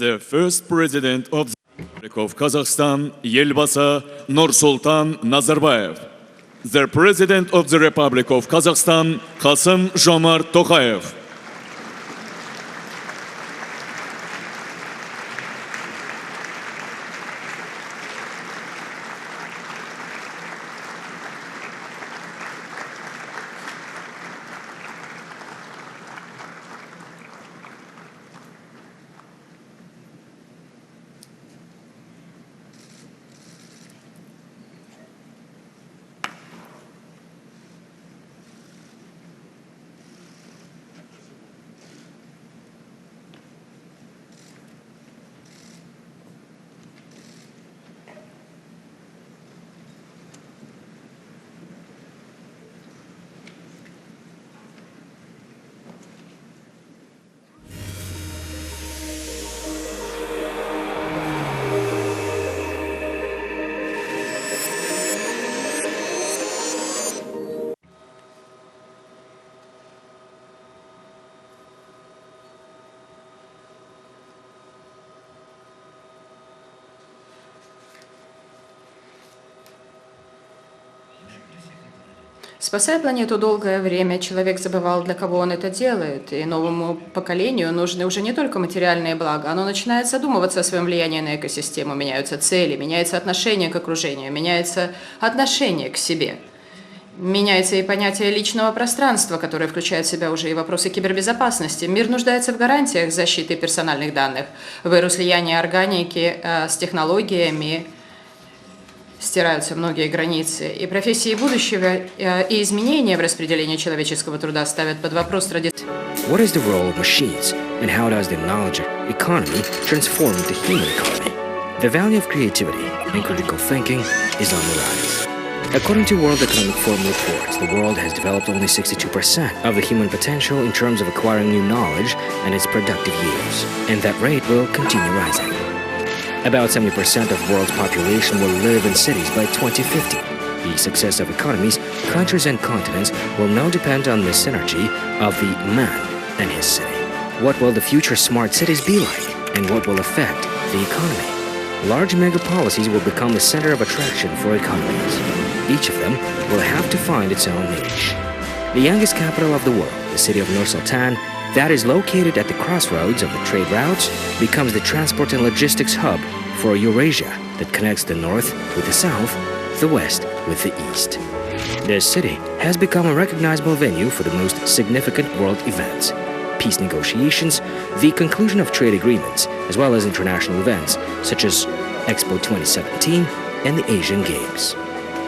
The first president of the Republic of Kazakhstan, Elbasy Nursultan Nazarbayev. The president of the Republic of Kazakhstan, Kassym-Jomart Tokayev. Спасая планету долгое время, человек забывал, для кого он это делает, и новому поколению нужны уже не только материальные блага, оно начинает задумываться о своем влиянии на экосистему, меняются цели, меняется отношение к окружению, меняется отношение к себе. Меняется и понятие личного пространства, которое включает в себя уже и вопросы кибербезопасности. Мир нуждается в гарантиях защиты персональных данных. Вирус влияния органики с технологиями, стираются многие границы, и профессии будущего и изменения в распределении человеческого труда ставят под вопрос традиции. What is the role of machines, and how does the knowledge economy transform the human economy? The value of creativity and critical thinking is on the rise. According to World Economic Forum reports, the world has developed only 62% of the human potential in terms of acquiring new knowledge and its productive use, and that rate will continue rising. About 70% of the world's population will live in cities by 2050. The success of economies, countries and continents will now depend on the synergy of the man and his city. What will the future smart cities be like, and what will affect the economy? Large megapolises will become the center of attraction for economies. Each of them will have to find its own niche. The youngest capital of the world, the city of Nur-Sultan, that is located at the crossroads of the trade routes, becomes the transport and logistics hub for Eurasia that connects the north with the south, the west with the east. This city has become a recognizable venue for the most significant world events, peace negotiations, the conclusion of trade agreements, as well as international events such as Expo 2017 and the Asian Games.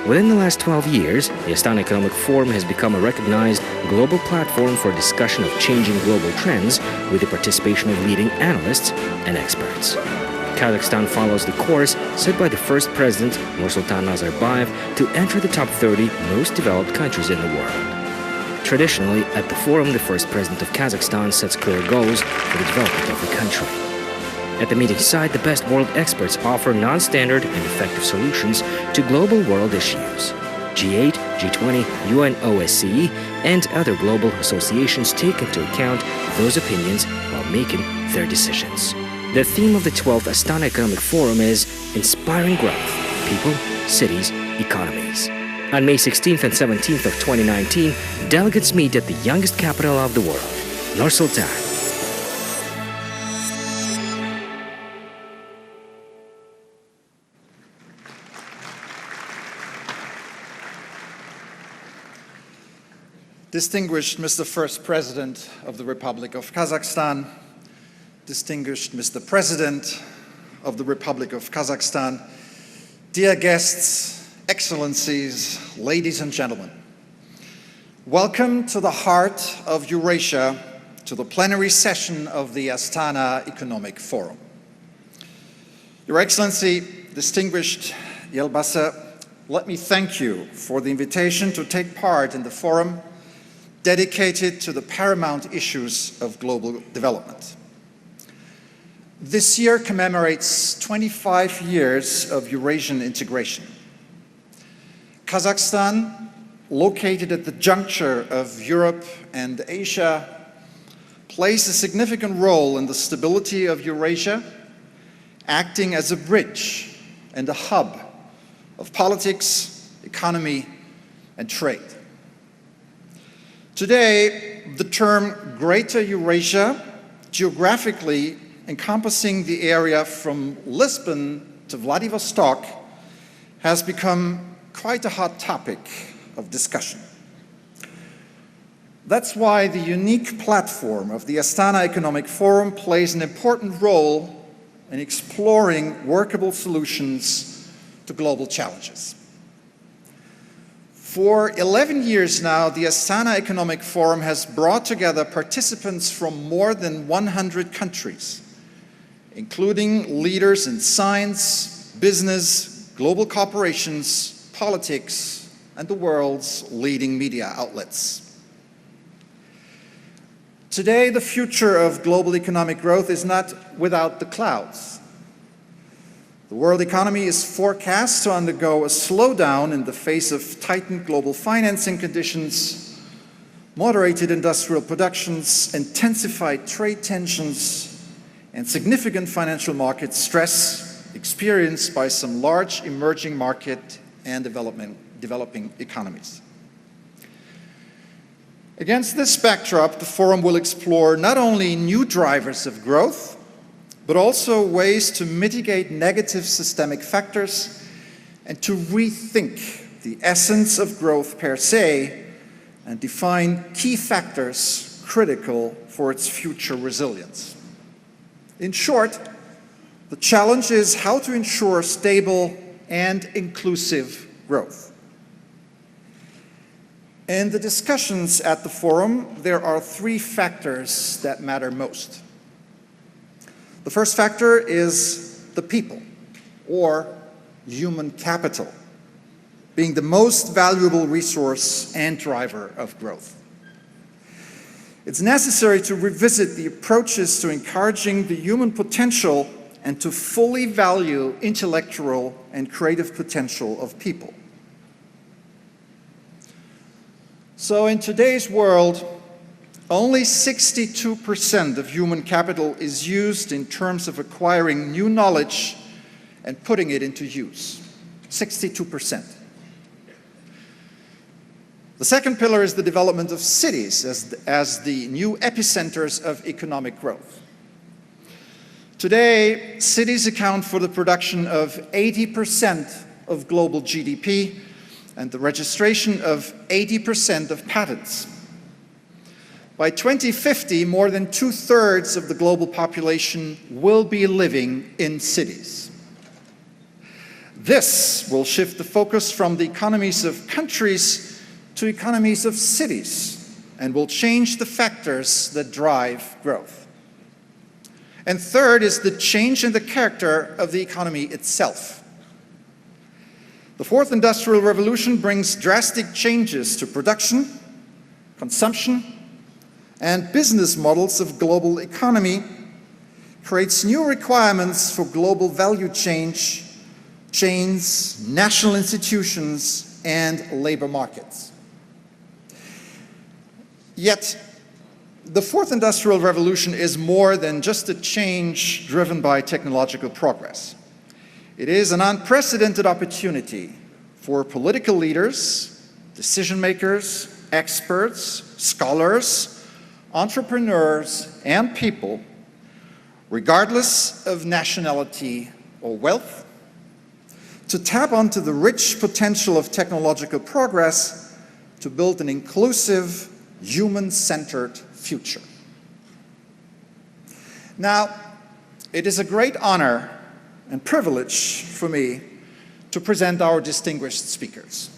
Within the last 12 years, the Astana Economic Forum has become a recognized global platform for discussion of changing global trends with the participation of leading analysts and experts. Kazakhstan follows the course set by the first president, Nur-Sultan Nazarbayev, to enter the top 30 most developed countries in the world. Traditionally, at the forum, the first president of Kazakhstan sets clear goals for the development of the country. At the meeting site, the best world experts offer non-standard and effective solutions to global world issues. G8, G20, UN OSCE, and other global associations take into account those opinions while making their decisions. The theme of the 12th Astana Economic Forum is Inspiring Growth, People, Cities, Economies. On May 16th and 17th of 2019, delegates meet at the youngest capital of the world, Nur-Sultan. Distinguished Mr. First President of the Republic of Kazakhstan, distinguished Mr. President of the Republic of Kazakhstan, dear guests, excellencies, ladies and gentlemen, welcome to the heart of Eurasia, to the plenary session of the Astana Economic Forum. Your Excellency, distinguished Elbasy, let me thank you for the invitation to take part in the forum dedicated to the paramount issues of global development. This year commemorates 25 years of Eurasian integration. Kazakhstan, located at the juncture of Europe and Asia, plays a significant role in the stability of Eurasia acting as a bridge and a hub of politics, economy, and trade. Today, the term Greater Eurasia, geographically encompassing the area from Lisbon to Vladivostok, has become quite a hot topic of discussion. That's why the unique platform of the Astana Economic Forum plays an important role in exploring workable solutions to global challenges. For 11 years now, the Astana Economic Forum has brought together participants from more than 100 countries, including leaders in science, business, global corporations, politics, and the world's leading media outlets. Today, the future of global economic growth is not without the clouds. The world economy is forecast to undergo a slowdown in the face of tightened global financing conditions, moderated industrial productions, intensified trade tensions, and significant financial market stress experienced by some large emerging market and developing economies. Against this backdrop, the Forum will explore not only new drivers of growth, but also ways to mitigate negative systemic factors and to rethink the essence of growth per se and define key factors critical for its future resilience. In short, the challenge is how to ensure stable and inclusive growth. In the discussions at the Forum, there are three factors that matter most. The first factor is the people, or human capital, being the most valuable resource and driver of growth. It's necessary to revisit the approaches to encouraging the human potential and to fully value intellectual and creative potential of people. So in today's world, only 62% of human capital is used in terms of acquiring new knowledge and putting it into use. 62%. The second pillar is the development of cities as the new epicenters of economic growth. Today, cities account for the production of 80% of global GDP and the registration of 80% of patents. By 2050, more than 2/3 of the global population will be living in cities. This will shift the focus from the economies of countries to economies of cities and will change the factors that drive growth. And third is the change in the character of the economy itself. The fourth industrial revolution brings drastic changes to production, consumption, and business models of global economy, creates new requirements for global value chains, national institutions, and labor markets. Yet, the fourth industrial revolution is more than just a change driven by technological progress. It is an unprecedented opportunity for political leaders, decision makers, experts, scholars, entrepreneurs, and people, regardless of nationality or wealth, to tap onto the rich potential of technological progress to build an inclusive, human-centered future. Now, it is a great honor and privilege for me to present our distinguished speakers.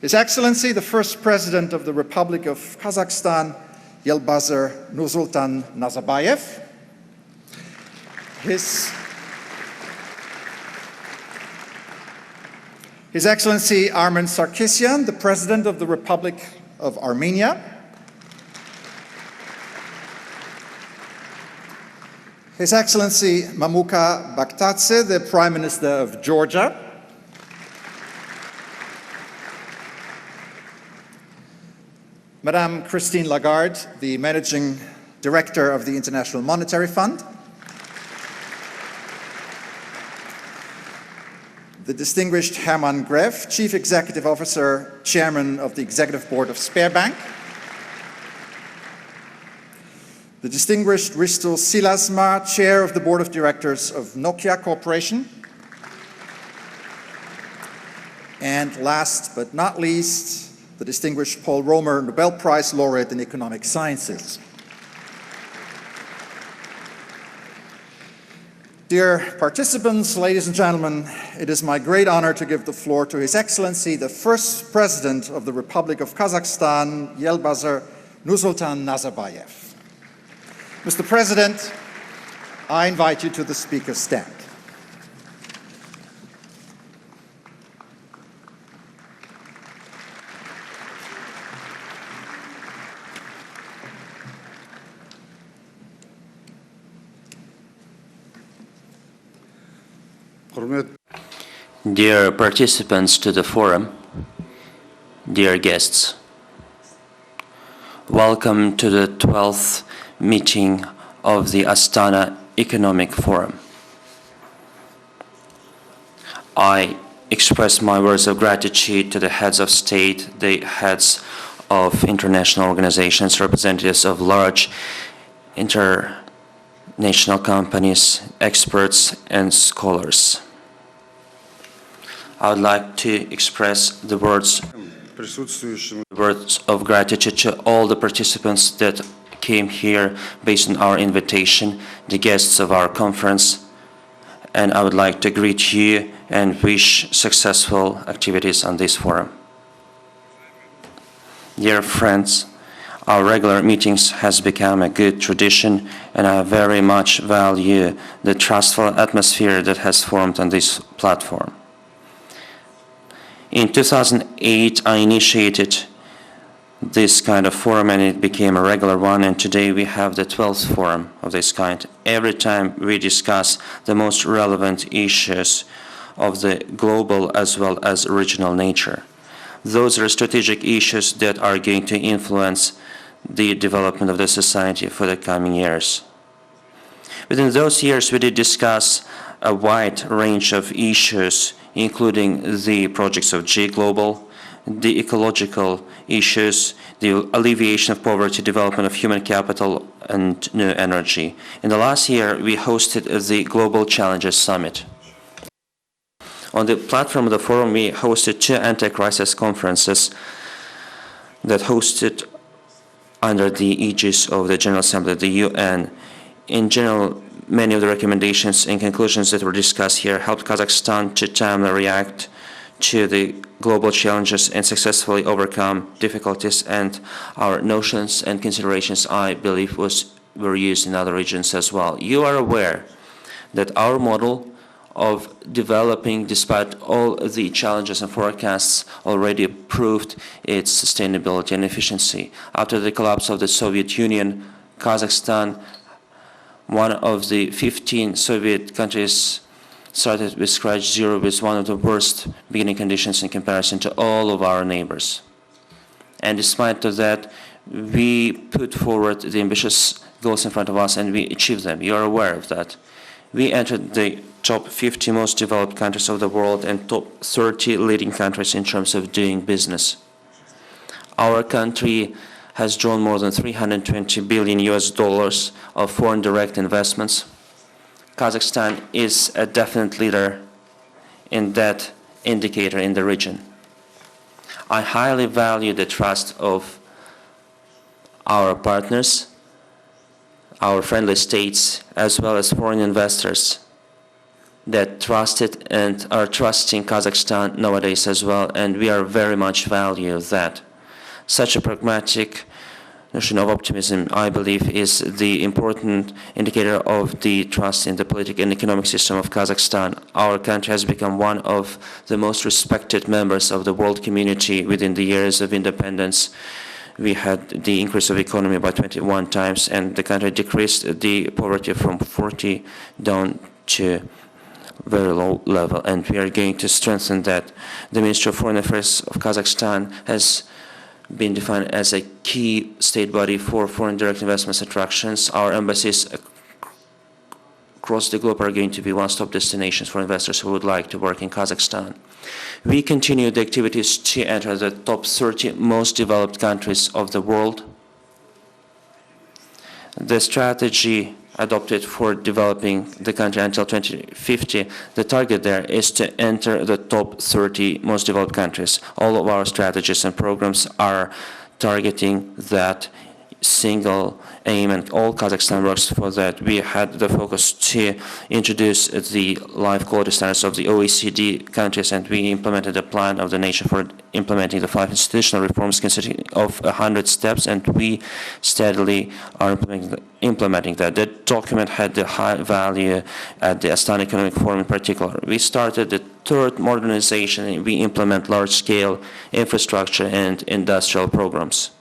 His Excellency, the first President of the Republic of Kazakhstan, Elbasy Nursultan Nazarbayev. His Excellency Armen Sarkisyan, the President of the Republic of Armenia. His Excellency Mamuka Baktadze, the Prime Minister of Georgia. Madame Christine Lagarde, the Managing Director of the International Monetary Fund. the distinguished Hermann Greff, Chief Executive Officer, Chairman of the Executive Board of Sberbank, the distinguished Risto Silasma, Chair of the Board of Directors of Nokia Corporation, and last but not least, the distinguished Paul Romer, Nobel Prize Laureate in Economic Sciences. Dear participants, ladies and gentlemen, it is my great honor to give the floor to His Excellency, the first President of the Republic of Kazakhstan, Elbasy Nursultan Nazarbayev. Mr. President, I invite you to the speaker's stand. Dear participants to the forum, dear guests, welcome to the 12th meeting of the Astana Economic Forum. I express my words of gratitude to the heads of state, the heads of international organizations, representatives of large international companies, experts, and scholars. I would like to express the words of gratitude to all the participants that came here based on our invitation, the guests of our conference, and I would like to greet you and wish successful activities on this forum. Dear friends, our regular meetings has become a good tradition, and I very much value the trustful atmosphere that has formed on this platform. In 2008, I initiated this kind of forum, and it became a regular one, and today we have the 12th forum of this kind. Every time we discuss the most relevant issues of the global as well as regional nature. Those are strategic issues that are going to influence the development of the society for the coming years. Within those years, we did discuss a wide range of issues, including the projects of G-Global, the ecological issues, the alleviation of poverty, development of human capital, and new energy. In the last year, we hosted the Global Challenges Summit. On the platform of the forum, we hosted 2 anti-crisis conferences that hosted under the aegis of the General Assembly of the UN. In general, many of the recommendations and conclusions that were discussed here helped Kazakhstan to timely react to the global challenges and successfully overcome difficulties, and our notions and considerations, I believe, were used in other regions as well. You are aware that our model of developing, despite all the challenges and forecasts, already proved its sustainability and efficiency. After the collapse of the Soviet Union, Kazakhstan, one of the 15 Soviet countries, started with scratch zero with one of the worst beginning conditions in comparison to all of our neighbors. And despite of that, we put forward the ambitious goals in front of us and we achieved them. You are aware of that. We entered the top 50 most developed countries of the world and top 30 leading countries in terms of doing business. Our country has drawn more than $320 billion of foreign direct investments. Kazakhstan is a definite leader in that indicator in the region. I highly value the trust of our partners, our friendly states, as well as foreign investors that trusted and are trusting Kazakhstan nowadays as well, and we are very much value that. Such a pragmatic notion of optimism, I believe, is the important indicator of the trust in the political and economic system of Kazakhstan. Our country has become one of the most respected members of the world community within the years of independence. We had the increase of economy by 21 times, and the country decreased the poverty from 40 down to very low level, and we are going to strengthen that. The Ministry of Foreign Affairs of Kazakhstan has been defined as a key state body for foreign direct investments attractions. Our embassies across the globe are going to be one-stop destinations for investors who would like to work in Kazakhstan. We continue the activities to enter the top 30 most developed countries of the world. The strategy adopted for developing the country until 2050, the target there is to enter the top 30 most developed countries. All of our strategies and programs are targeting that single aim, and all Kazakhstan works for that. We had the focus to introduce the life quality standards of the OECD countries, and we implemented a plan of the nation for implementing the 5 institutional reforms consisting of 100 steps, and we steadily are implementing that. The document had the high value at the Astana Economic Forum in particular. We started the third modernization, and we implement large-scale infrastructure and industrial programs.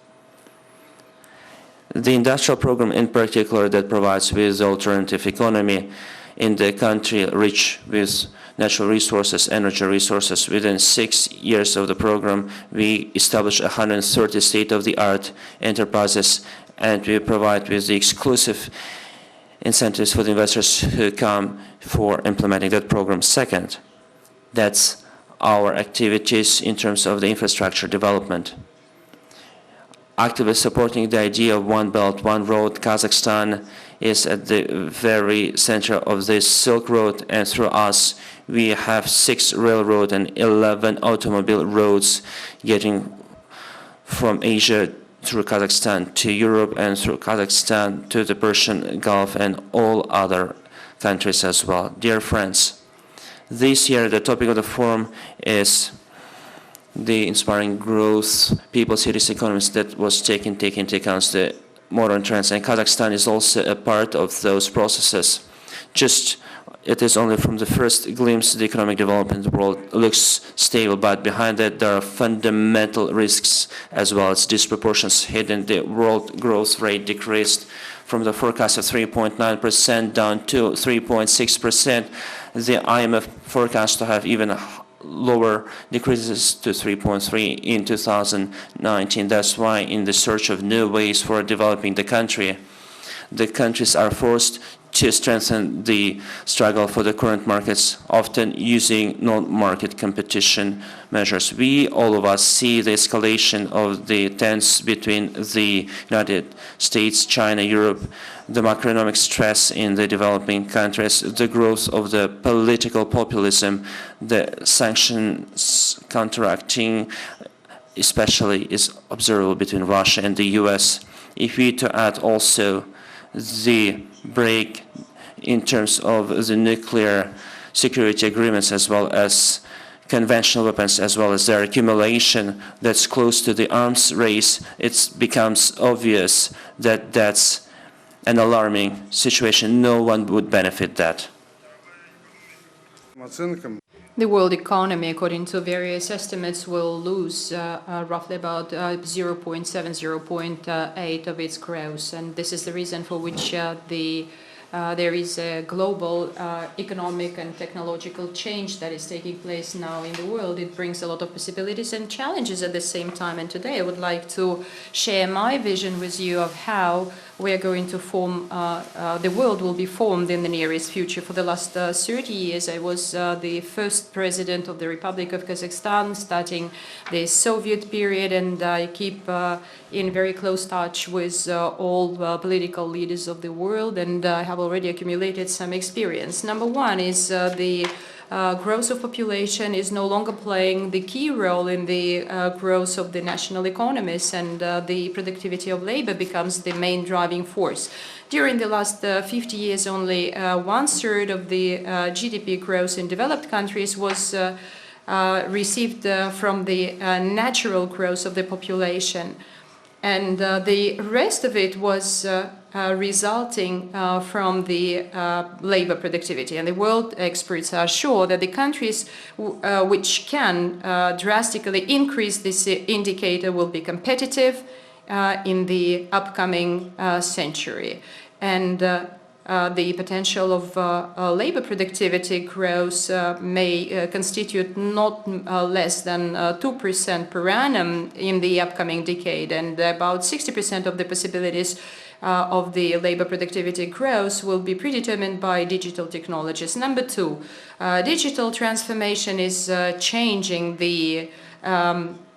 The industrial program in particular that provides with alternative economy in the country rich with natural resources, energy resources. Within 6 years of the program, we established 130 state-of-the-art enterprises, and we provide with the exclusive incentives for the investors who come for implementing that program. Second, that's our activities in terms of the infrastructure development. Actively supporting the idea of one belt, one road. Kazakhstan is at the very center of this Silk Road, and through us we have 6 railroad and 11 automobile roads getting from Asia through Kazakhstan to Europe, and through Kazakhstan to the Persian Gulf and all other countries as well. Dear friends, this year the topic of the forum is the inspiring growth, people, cities, economies that was taking into account the modern trends. And Kazakhstan is also a part of those processes. It is only from the first glimpse the economic development in the world looks stable, but behind that there are fundamental risks as well as disproportions hidden. The world growth rate decreased from the forecast of 3.9% down to 3.6%. The IMF forecast to have even lower decreases to 3.3 in 2019. That's why in the search of new ways for developing the country, the countries are forced to strengthen the struggle for the current markets, often using non-market competition measures. We, all of us, see the escalation of the tensions between the United States, China, Europe, the macroeconomic stress in the developing countries, the growth of the political populism, the sanctions counteracting, especially is observable between Russia and the US. If we to add also the break in terms of the nuclear security agreements as well as conventional weapons, as well as their accumulation that's close to the arms race, it becomes obvious that that's an alarming situation. No one would benefit that. The world economy, according to various estimates, will lose roughly about 0.7, 0.8 of its growth. And this is the reason for which there is a global economic and technological change that is taking place now in the world. It brings a lot of possibilities and challenges at the same time. And today I would like to share my vision with you of how we are going to form, the world will be formed in the nearest future. For the last 30 years, I was the first president of the Republic of Kazakhstan, starting the Soviet period, and I keep in very close touch with all political leaders of the world, and I have already accumulated some experience. Number one is the growth of population is no longer playing the key role in the growth of the national economies, and the productivity of labor becomes the main driving force. During the last 50 years, only 1/3 of the GDP growth in developed countries was received from the natural growth of the population. And the rest of it was resulting from the labor productivity. And the world experts are sure that the countries which can drastically increase this indicator will be competitive in the upcoming century. And the potential of labor productivity growth may constitute not less than 2% per annum in the upcoming decade, and about 60% of the possibilities of the labor productivity growth will be predetermined by digital technologies. Number two, digital transformation is changing the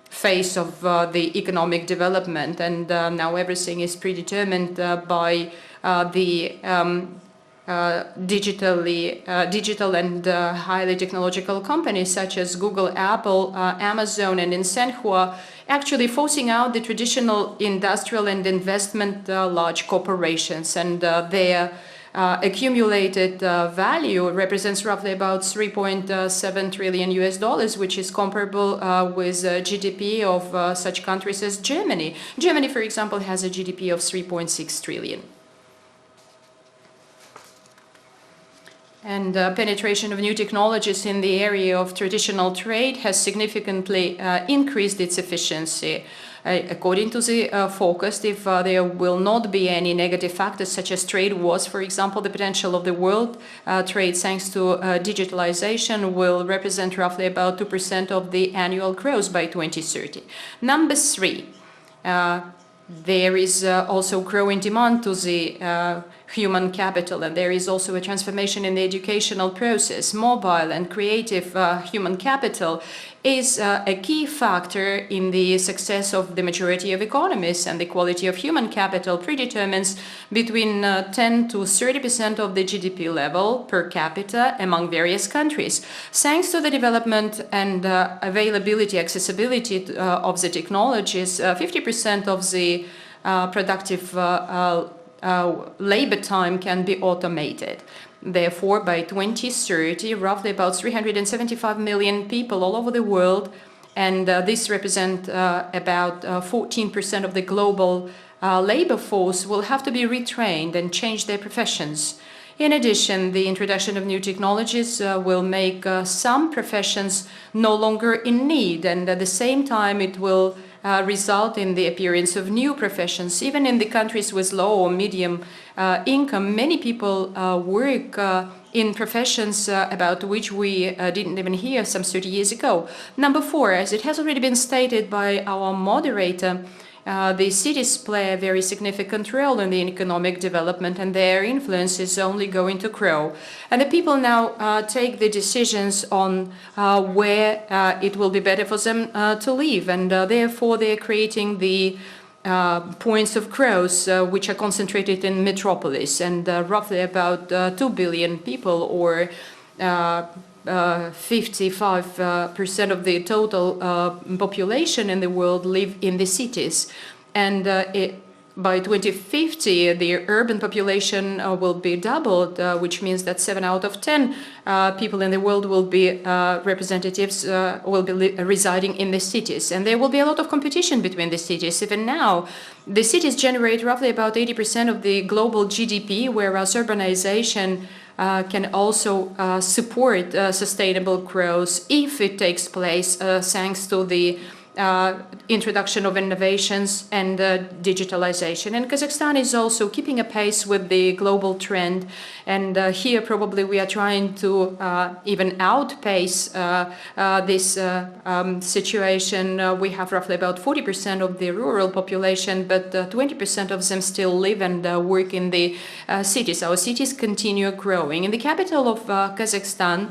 face of the economic development, and now everything is predetermined by the digital and highly technological companies such as Google, Apple, Amazon, and Insenhua, actually forcing out the traditional industrial and investment large corporations, and their accumulated value represents roughly about 3.7 trillion US dollars, which is comparable with GDP of such countries as Germany. Germany, for example, has a GDP of 3.6 trillion. And penetration of new technologies in the area of traditional trade has significantly increased its efficiency. According to the forecast, if there will not be any negative factors such as trade wars, for example, the potential of the world trade thanks to digitalization will represent roughly about 2% of the annual growth by 2030. Number three, there is also growing demand to the human capital, and there is also a transformation in the educational process. Mobile and creative human capital is a key factor in the success of the majority of economies, and the quality of human capital predetermines between 10 to 30% of the GDP level per capita among various countries. Thanks to the development and availability, accessibility of the technologies, 50% of the productive labor time can be automated. Therefore, by 2030, roughly about 375 million people all over the world, and this represents about 14% of the global labor force, will have to be retrained and change their professions. In addition, the introduction of new technologies will make some professions no longer in need, and at the same time it will result in the appearance of new professions. Even in the countries with low or medium income, many people work in professions about which we didn't even hear some 30 years ago. Number four, as it has already been stated by our moderator, the cities play a very significant role in the economic development, and their influence is only going to grow. And the people now take the decisions on where it will be better for them to live, and therefore they're creating the points of growth which are concentrated in metropolis, and roughly about 2 billion people, or 55% of the total population in the world live in the cities. And by 2050, the urban population will be doubled, which means that 7 out of 10 people in the world will be will be residing in the cities. And there will be a lot of competition between the cities. Even now, the cities generate roughly about 80% of the global GDP, whereas urbanization can also support sustainable growth if it takes place thanks to the introduction of innovations and digitalization. And Kazakhstan is also keeping a pace with the global trend, and here probably we are trying to even outpace this situation. We have roughly about 40% of the rural population, but 20% of them still live and work in the cities. Our cities continue growing. In the capital of Kazakhstan,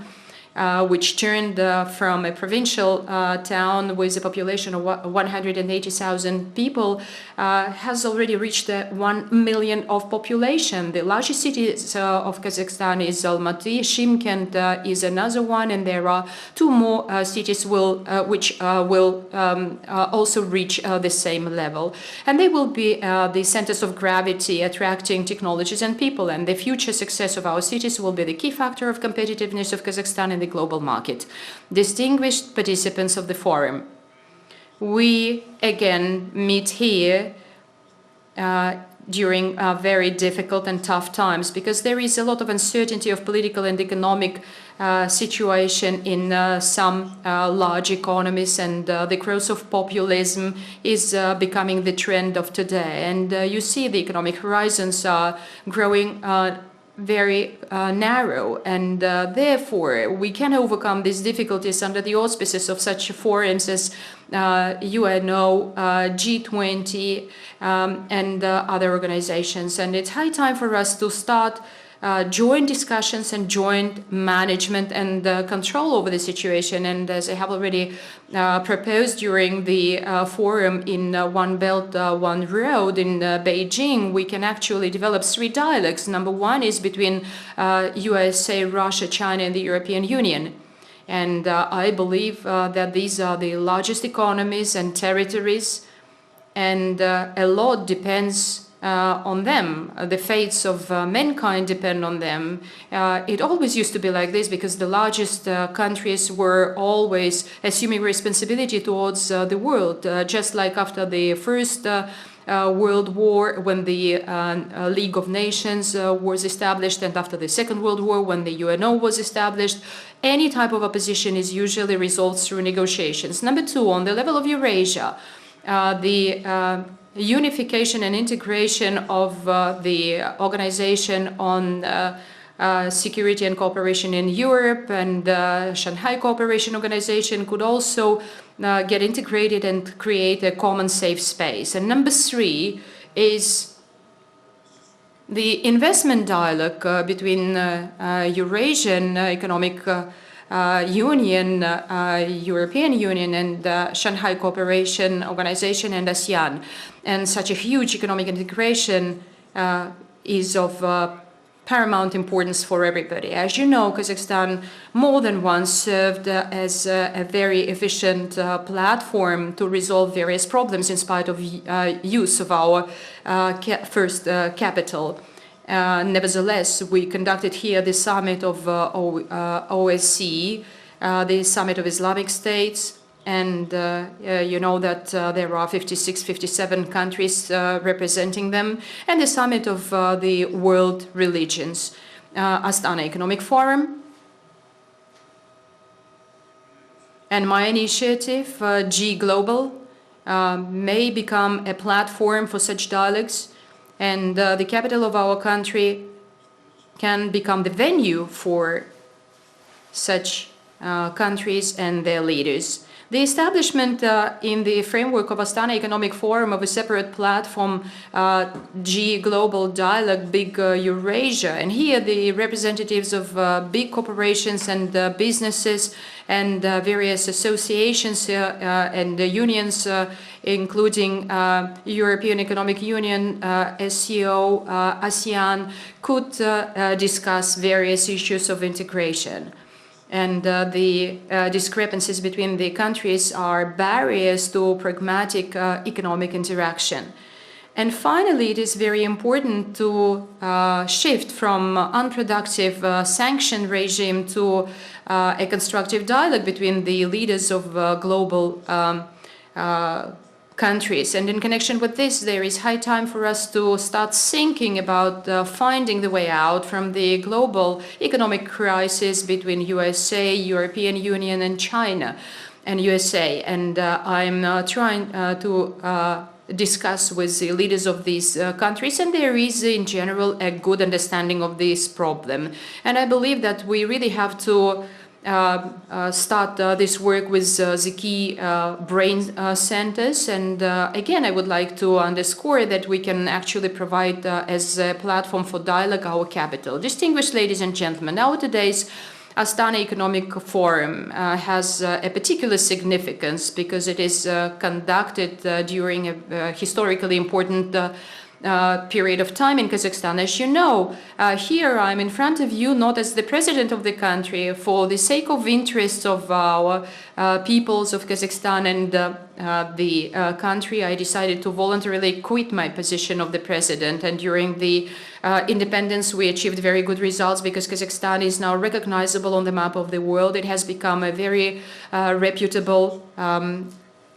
which turned from a provincial town with a population of 180,000 people, has already reached 1 million of population. The largest cities of Kazakhstan is Almaty, Shymkent is another one, and there are 2 more cities which will also reach the same level. And they will be the centers of gravity, attracting technologies and people, and the future success of our cities will be the key factor of competitiveness of Kazakhstan in the global market. Distinguished participants of the forum, we again meet here during very difficult and tough times, because there is a lot of uncertainty of political and economic situation in some large economies, and the growth of populism is becoming the trend of today. And you see the economic horizons are growing very narrow, and therefore we can overcome these difficulties under the auspices of such forums as UNO, G20, and other organizations. And it's high time for us to start joint discussions and joint management and control over the situation. And as I have already proposed during the forum in One Belt, One Road in Beijing, we can actually develop 3 dialogues. Number 1 is between USA, Russia, China, and the European Union. And I believe that these are the largest economies and territories, and a lot depends on them. The fates of mankind depend on them. It always used to be like this because the largest countries were always assuming responsibility towards the world, just like after the First World War, when the League of Nations was established, and after the Second World War, when the UNO was established. Any type of opposition is usually resolved through negotiations. Number 2, on the level of Eurasia, the unification and integration of the Organization on Security and Cooperation in Europe and Shanghai Cooperation Organization could also get integrated and create a common safe space. And number 3 is the investment dialogue between Eurasian Economic Union, European Union, and Shanghai Cooperation Organization and ASEAN. And such a huge economic integration is of paramount importance for everybody. As you know, Kazakhstan more than once served as a very efficient platform to resolve various problems in spite of use of our first capital. Nevertheless, we conducted here the summit of OSCE, the summit of Islamic States, and you know that there are 56, 57 countries representing them, and the summit of the world religions, Astana Economic Forum. And my initiative, G Global, may become a platform for such dialogues, and the capital of our country can become the venue for such countries and their leaders. The establishment in the framework of Astana Economic Forum of a separate platform, G Global Dialogue, Big Eurasia, and here the representatives of big corporations and businesses and various associations and unions, including European Economic Union, SCO, ASEAN, could discuss various issues of integration. And the discrepancies between the countries are barriers to pragmatic economic interaction. And finally, it is very important to shift from unproductive sanction regime to a constructive dialogue between the leaders of global countries. And in connection with this, there is high time for us to start thinking about finding the way out from the global economic crisis between USA, European Union, and China and USA. And I'm trying to discuss with the leaders of these countries, and there is in general a good understanding of this problem. And I believe that we really have to start this work with the key brain centers. And again, I would like to underscore that we can actually provide as a platform for dialogue our capital. Distinguished ladies and gentlemen, now today's Astana Economic Forum has a particular significance because it is conducted during a historically important period of time in Kazakhstan. As you know, here I'm in front of you not as the president of the country. For the sake of interests of our peoples of Kazakhstan and the country, I decided to voluntarily quit my position of the president. And during the independence, we achieved very good results because Kazakhstan is now recognizable on the map of the world. It has become a very reputable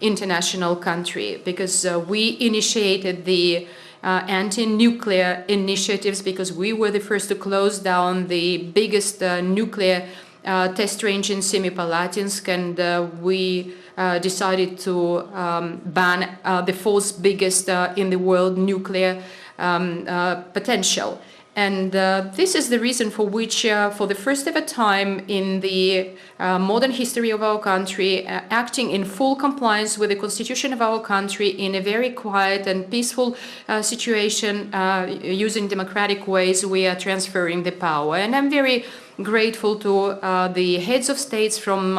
international country because we initiated the anti-nuclear initiatives because we were the first to close down the biggest nuclear test range in Semipalatinsk, and we decided to ban the fourth biggest in the world nuclear potential. And this is the reason for which, for the first ever time in the modern history of our country, acting in full compliance with the constitution of our country in a very quiet and peaceful situation, using democratic ways, we are transferring the power. And I'm very grateful to the heads of states from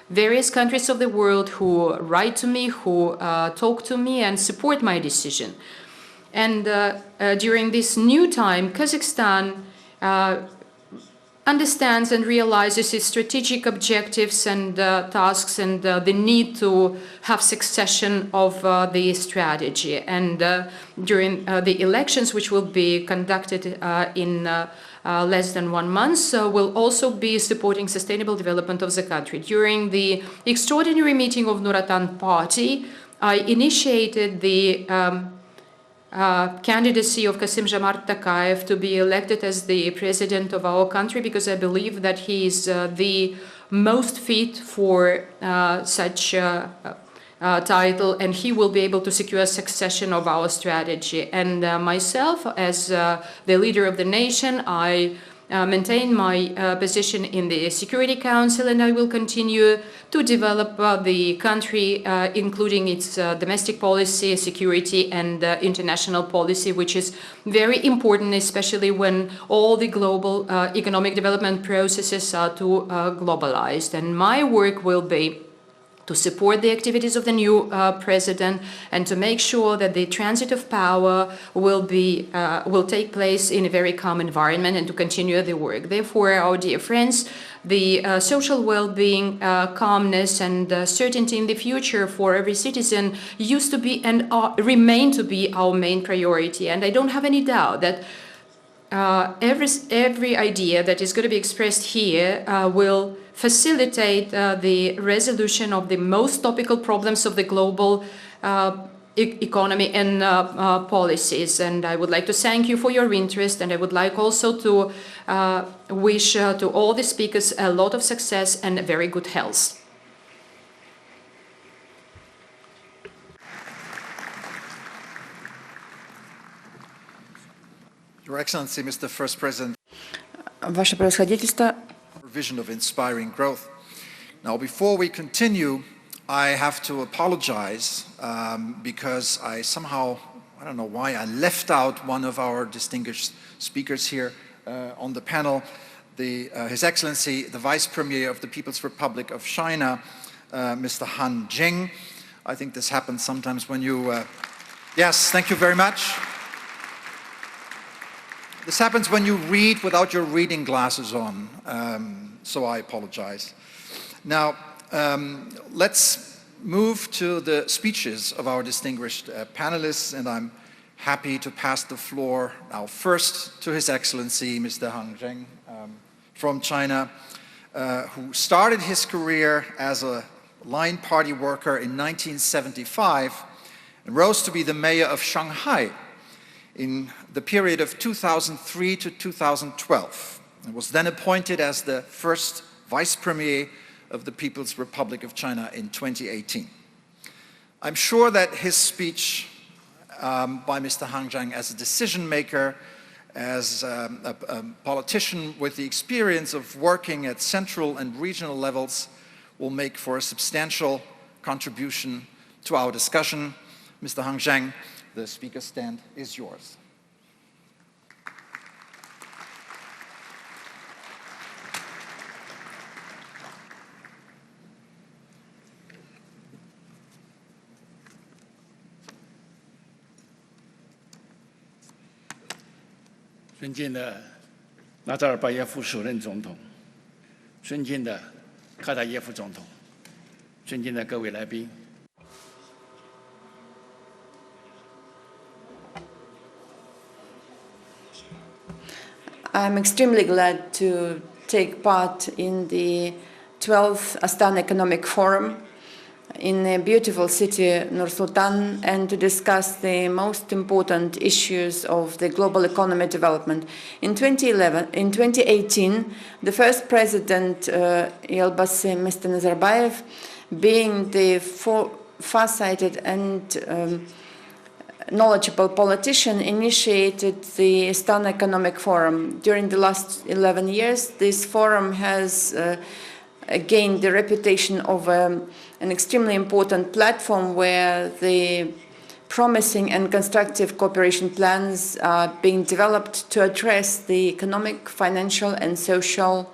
various countries of the world who write to me, who talk to me and support my decision. And during this new time, Kazakhstan understands and realizes its strategic objectives and tasks and the need to have succession of the strategy. And during the elections, which will be conducted in less than 1 month, will also be supporting sustainable development of the country. During the extraordinary meeting of Nur-Sultan party, I initiated the candidacy of Kassym-Jomart Tokayev to be elected as the president of our country, because I believe that he is the most fit for such title, and he will be able to secure succession of our strategy. And myself, as the leader of the nation, I maintain my position in the Security Council, and I will continue to develop the country, including its domestic policy, security, and international policy, which is very important, especially when all the global economic development processes are too globalized. And my work will be to support the activities of the new president and to make sure that the transit of power will take place in a very calm environment and to continue the work. Therefore, our dear friends, the social well-being, calmness and certainty in the future for every citizen used to be and remain to be our main priority. And I don't have any doubt that every idea that is going to be expressed here will facilitate the resolution of the most topical problems of the global economy and policies. And I would like to thank you for your interest, and I would like also to wish to all the speakers a lot of success and a very good health. Your Excellency, Mr. First President, Ваше Превосходительство, vision of inspiring growth. Now, before we continue, I have to apologize because I somehow, I don't know why, I left out one of our distinguished speakers here on the panel, His Excellency, the Vice Premier of the People's Republic of China, Mr. Han Zheng. I think this happens sometimes when you... Yes, thank you very much. This happens when you read without your reading glasses on, so I apologize. Now, let's move to the speeches of our distinguished panelists, and I'm happy to pass the floor now first to His Excellency, Mr. Han Zheng from China, who started his career as a line party worker in 1975 and rose to be the mayor of Shanghai in the period of 2003 to 2012, and was then appointed as the first Vice Premier of the People's Republic of China in 2018. I'm sure that his speech by Mr. Han Zheng as a decision maker, as a politician with the experience of working at central and regional levels, will make for a substantial contribution to our discussion. Mr. Han Zheng, the speaker's stand is yours.尊敬的纳扎尔巴耶夫首任总统，尊敬的卡达耶夫总统，尊敬的各位来宾。I'm extremely glad to take part in the 12th Astana Economic Forum in a beautiful city, Nur-Sultan, and to discuss the most important issues of the global economy development. In 2018, the first president, Elbasy Mr. Nazarbayev, being the farsighted and knowledgeable politician, initiated the Astana Economic Forum. During the last 11 years, this forum has gained the reputation of an extremely important platform where the promising and constructive cooperation plans are being developed to address the economic, financial, and social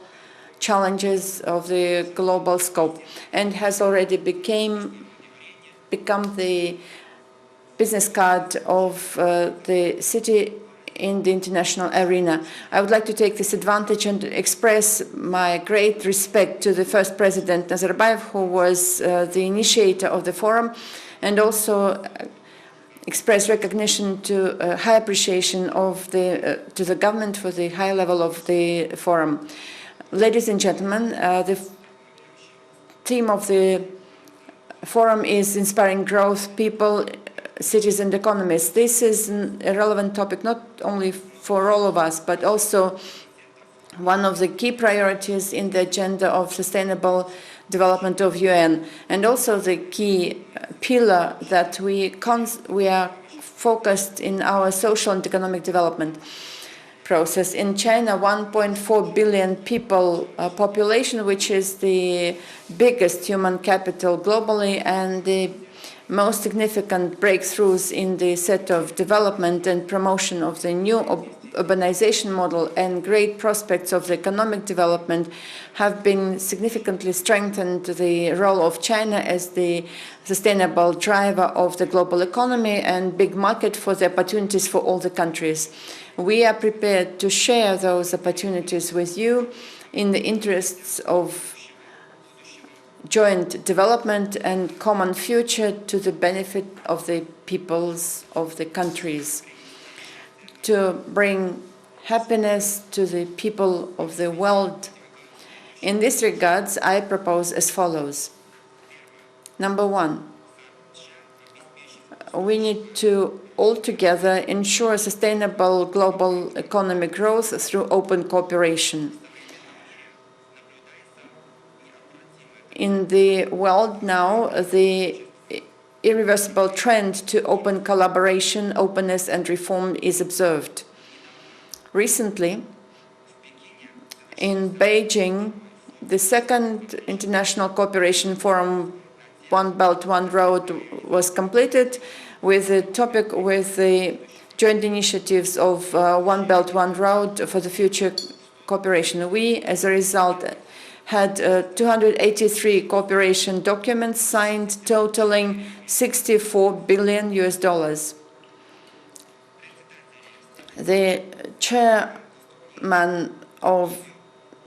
challenges of the global scope, and has already become the business card of the city in the international arena. I would like to take this advantage and express my great respect to the first President Nazarbayev, who was the initiator of the forum, and also express recognition to high appreciation of to the government for the high level of the forum. Ladies and gentlemen, the theme of the forum is inspiring growth, people, cities and economies. This is a relevant topic not only for all of us, but also one of the key priorities in the agenda of sustainable development of UN, and also the key pillar that we are focused in our social and economic development process. In China, 1.4 billion people population, which is the biggest human capital globally and the most significant breakthroughs in the set of development and promotion of the new urbanization model and great prospects of the economic development have been significantly strengthened the role of China as the sustainable driver of the global economy and big market for the opportunities for all the countries. We are prepared to share those opportunities with you in the interests of joint development and common future to the benefit of the peoples of the countries, to bring happiness to the people of the world. In this regards, I propose as follows. Number one, we need to all together ensure sustainable global economic growth through open cooperation. In the world now, the irreversible trend to open collaboration, openness, and reform is observed. Recently, in Beijing, the second International Cooperation Forum, One Belt, One Road, was completed with the topic with the joint initiatives of One Belt, One Road for the future cooperation. We, as a result, had 283 cooperation documents signed, totaling $64 billion. The chairman of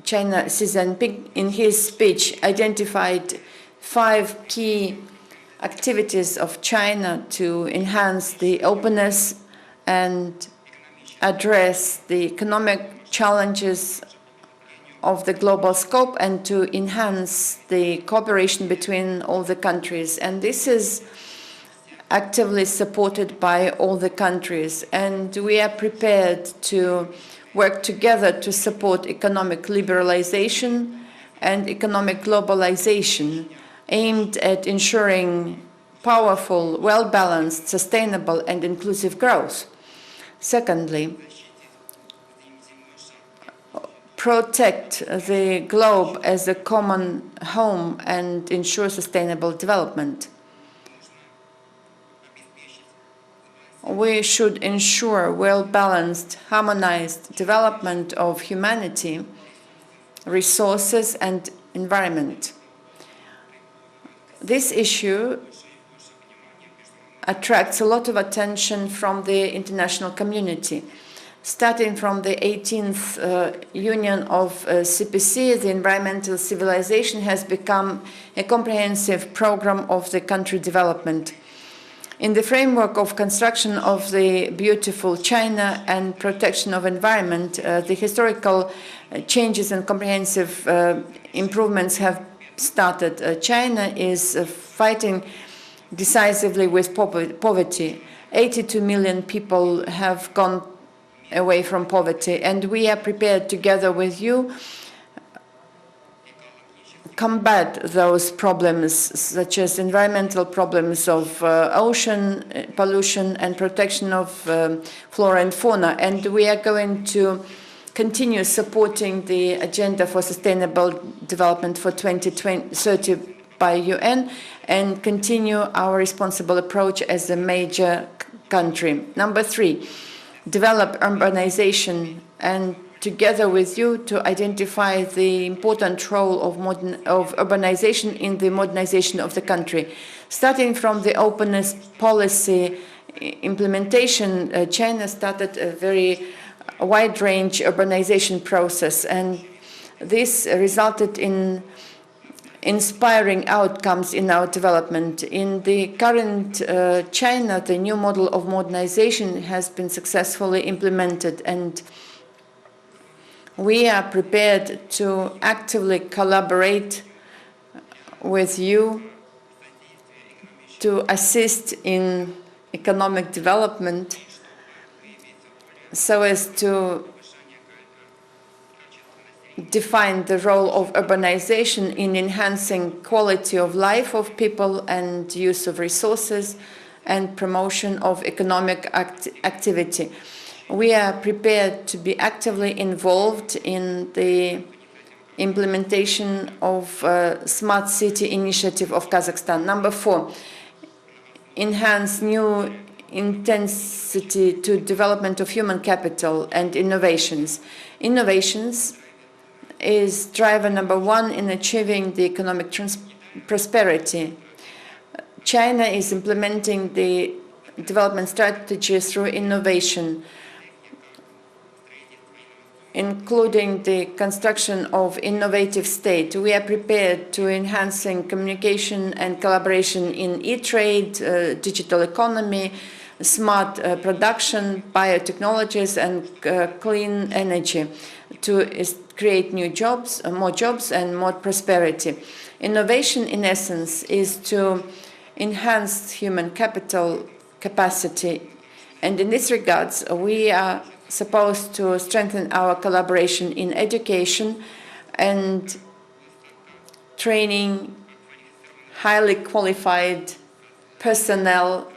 China, Xi Jinping, in his speech identified 5 key activities of China to enhance the openness and address the economic challenges of the global scope and to enhance the cooperation between all the countries. And this is actively supported by all the countries. And we are prepared to work together to support economic liberalization and economic globalization aimed at ensuring powerful, well-balanced, sustainable, and inclusive growth. Secondly, protect the globe as a common home and ensure sustainable development. We should ensure well-balanced, harmonized development of humanity, resources, and environment. This issue attracts a lot of attention from the international community. Starting from the 18th Union of CPC, the environmental civilization has become a comprehensive program of the country development. In the framework of construction of the beautiful China and protection of environment, the historical changes and comprehensive improvements have started. China is fighting decisively with poverty. 82 million people have gone away from poverty, and we are prepared together with you combat those problems, such as environmental problems of ocean pollution and protection of flora and fauna. And we are going to continue supporting the Agenda for Sustainable Development for 2030 by UN and continue our responsible approach as a major country. Number 3, develop urbanization, and together with you to identify the important role of urbanization in the modernization of the country. Starting from the openness policy implementation, China started a very wide-range urbanization process, and this resulted in inspiring outcomes in our development. In the current China, the new model of modernization has been successfully implemented, and we are prepared to actively collaborate with you to assist in economic development so as to define the role of urbanization in enhancing quality of life of people and use of resources and promotion of economic activity. We are prepared to be actively involved in the implementation of Smart City Initiative of Kazakhstan. Number 4, enhance new intensity to development of human capital and innovations. Innovations is driver number 1 in achieving the economic prosperity. China is implementing the development strategy through innovation, including the construction of innovative state. We are prepared to enhancing communication and collaboration in e-trade, digital economy, smart production, biotechnologies, and clean energy to create new jobs, more jobs, and more prosperity. Innovation, in essence, is to enhance human capital capacity. And in this regards, we are supposed to strengthen our collaboration in education and training highly qualified personnel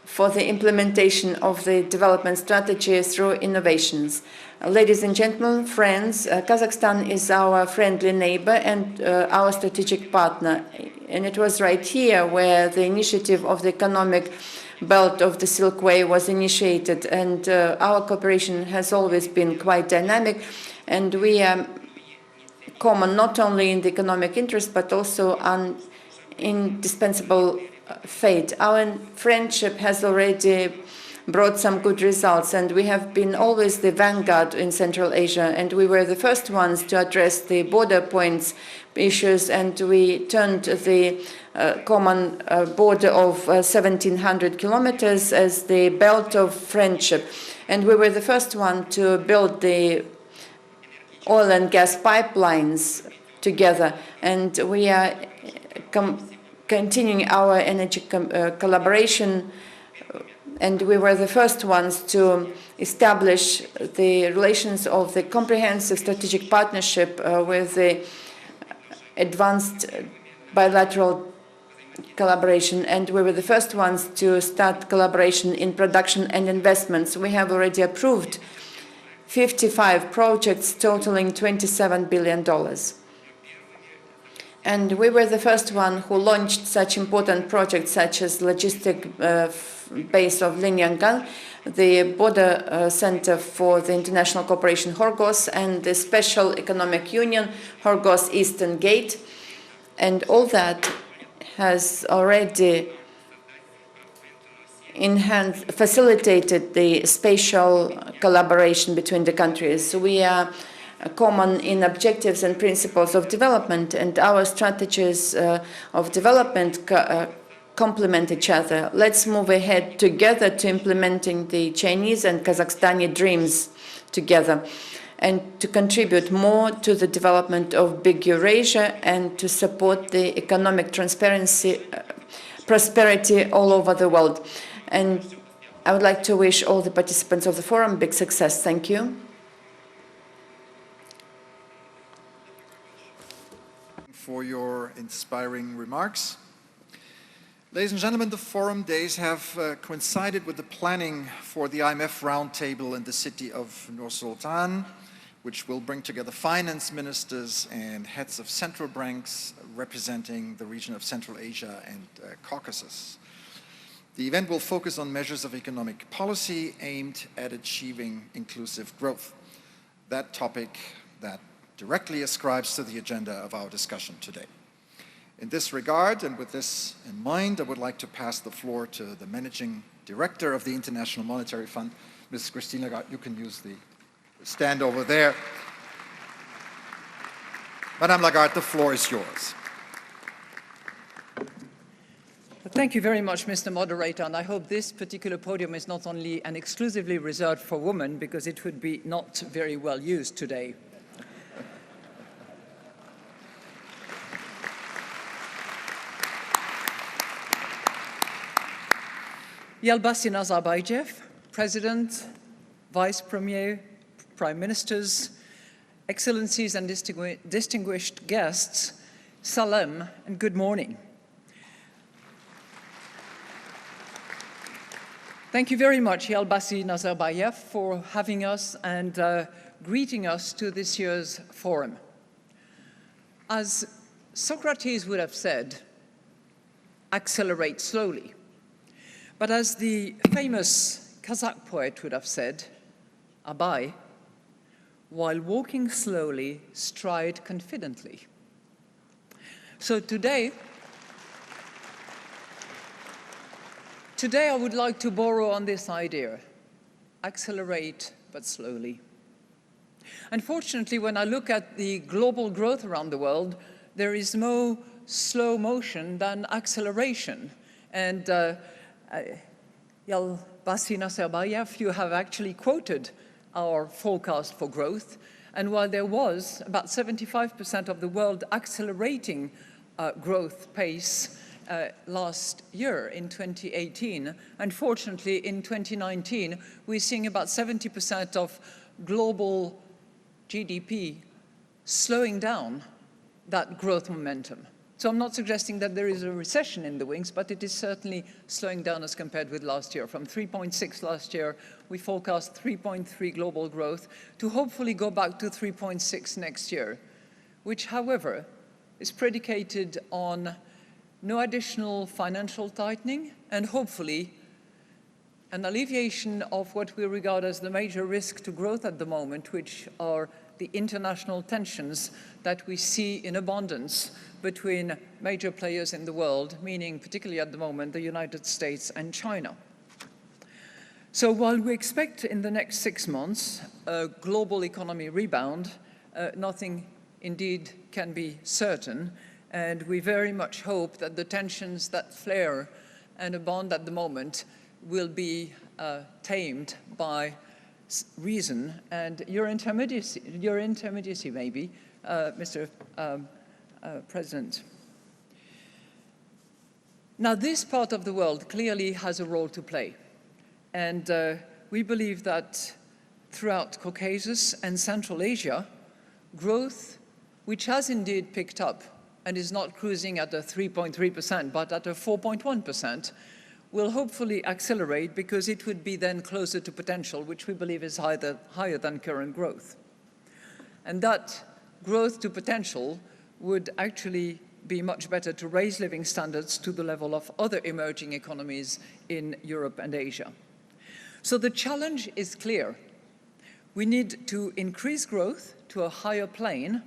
for the implementation of the development strategy through innovations. Ladies and gentlemen, friends, Kazakhstan is our friendly neighbor and our strategic partner. And it was right here where the initiative of the economic belt of the Silk Way was initiated, and our cooperation has always been quite dynamic, and we are common not only in the economic interest but also an indispensable fate. Our friendship has already brought some good results, and we have been always the vanguard in Central Asia, and we were the first ones to address the border points issues, and we turned the common border of 1,700 kilometers as the belt of friendship. And we were the first one to build the oil and gas pipelines together, and we are continuing our energy collaboration, and we were the first ones to establish the relations of the comprehensive strategic partnership with the advanced bilateral collaboration, and we were the first ones to start collaboration in production and investments. We have already approved 55 projects totaling $27 billion. And we were the first one who launched such important projects such as logistic base of Linyangan, the border center for the international cooperation Horgos, and the special economic union Horgos Eastern Gate. And all that has already facilitated the spatial collaboration between the countries. We are common in objectives and principles of development, and our strategies of development complement each other. Let's move ahead together to implementing the Chinese and Kazakhstani dreams together, and to contribute more to the development of big Eurasia and to support the economic prosperity all over the world. And I would like to wish all the participants of the forum big success. Thank you. for your inspiring remarks. Ladies and gentlemen, the Forum Days have coincided with the planning for the IMF Roundtable in the city of Nur-Sultan, which will bring together finance ministers and heads of central banks representing the region of Central Asia and Caucasus. The event will focus on measures of economic policy aimed at achieving inclusive growth. That topic that directly ascribes to the agenda of our discussion today. In this regard, and with this in mind, I would like to pass the floor to the Managing Director of the International Monetary Fund, Ms. Christine Lagarde. You can use the stand over there. Madame Lagarde, the floor is yours. Thank you very much, Mr. Moderator, and I hope this particular podium is not only and exclusively reserved for women, because it would be not very well used today. Elbasy Nazarbayev, President, Vice Premier, Prime Ministers, Excellencies and distinguished guests, salam and good morning. Thank you very much, Elbasy Nazarbayev, for having us and greeting us to this year's forum. As Socrates would have said, accelerate slowly. But as the famous Kazakh poet would have said, Abay, while walking slowly, stride confidently. So today I would like to borrow on this idea, accelerate but slowly. Unfortunately, when I look at the global growth around the world, there is more slow motion than acceleration. And Elbasy Nazarbayev, you have actually quoted our forecast for growth. And while there was about 75% of the world accelerating growth pace last year in 2018. Unfortunately, in 2019, we're seeing about 70% of global GDP slowing down that growth momentum. So I'm not suggesting that there is a recession in the wings, but it is certainly slowing down as compared with last year. From 3.6 last year, we forecast 3.3 global growth to hopefully go back to 3.6 next year, which, however, is predicated on no additional financial tightening, and hopefully an alleviation of what we regard as the major risk to growth at the moment, which are the international tensions that we see in abundance between major players in the world, meaning particularly at the moment the United States and China. So while we expect in the next 6 months a global economy rebound, nothing indeed can be certain. And we very much hope that the tensions that flare and abound at the moment will be tamed by reason and your intermediacy maybe, Mr. President. Now, this part of the world clearly has a role to play. And we believe that throughout Caucasus and Central Asia, growth, which has indeed picked up, and is not cruising at a 3.3%, but at a 4.1%, will hopefully accelerate because it would be then closer to potential, which we believe is higher than current growth. And that growth to potential would actually be much better to raise living standards to the level of other emerging economies in Europe and Asia. So the challenge is clear. We need to increase growth to a higher plane,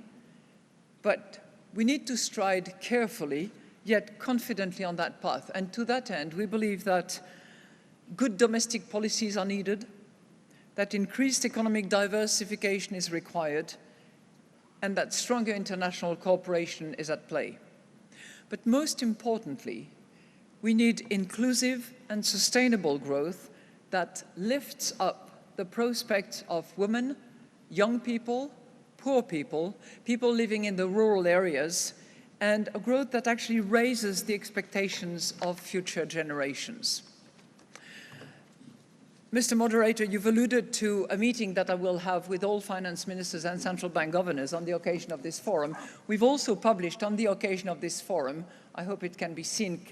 but we need to stride carefully, yet confidently on that path. And to that end, we believe that good domestic policies are needed, that increased economic diversification is required, and that stronger international cooperation is at play. But most importantly, we need inclusive and sustainable growth that lifts up the prospects of women, young people, poor people, people living in the rural areas, and a growth that actually raises the expectations of future generations. Mr. Moderator, you've alluded to a meeting that I will have with all finance ministers and central bank governors on the occasion of this forum. We've also published on the occasion of this forum, I hope it can be seen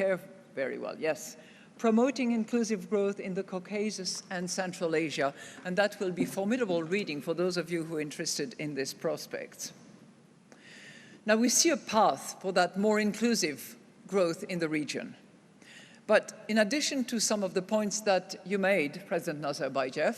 very well, yes, promoting inclusive growth in the Caucasus and Central Asia, and that will be formidable reading for those of you who are interested in this prospect. Now, we see a path for that more inclusive growth in the region. But in addition to some of the points that you made, President Nazarbayev,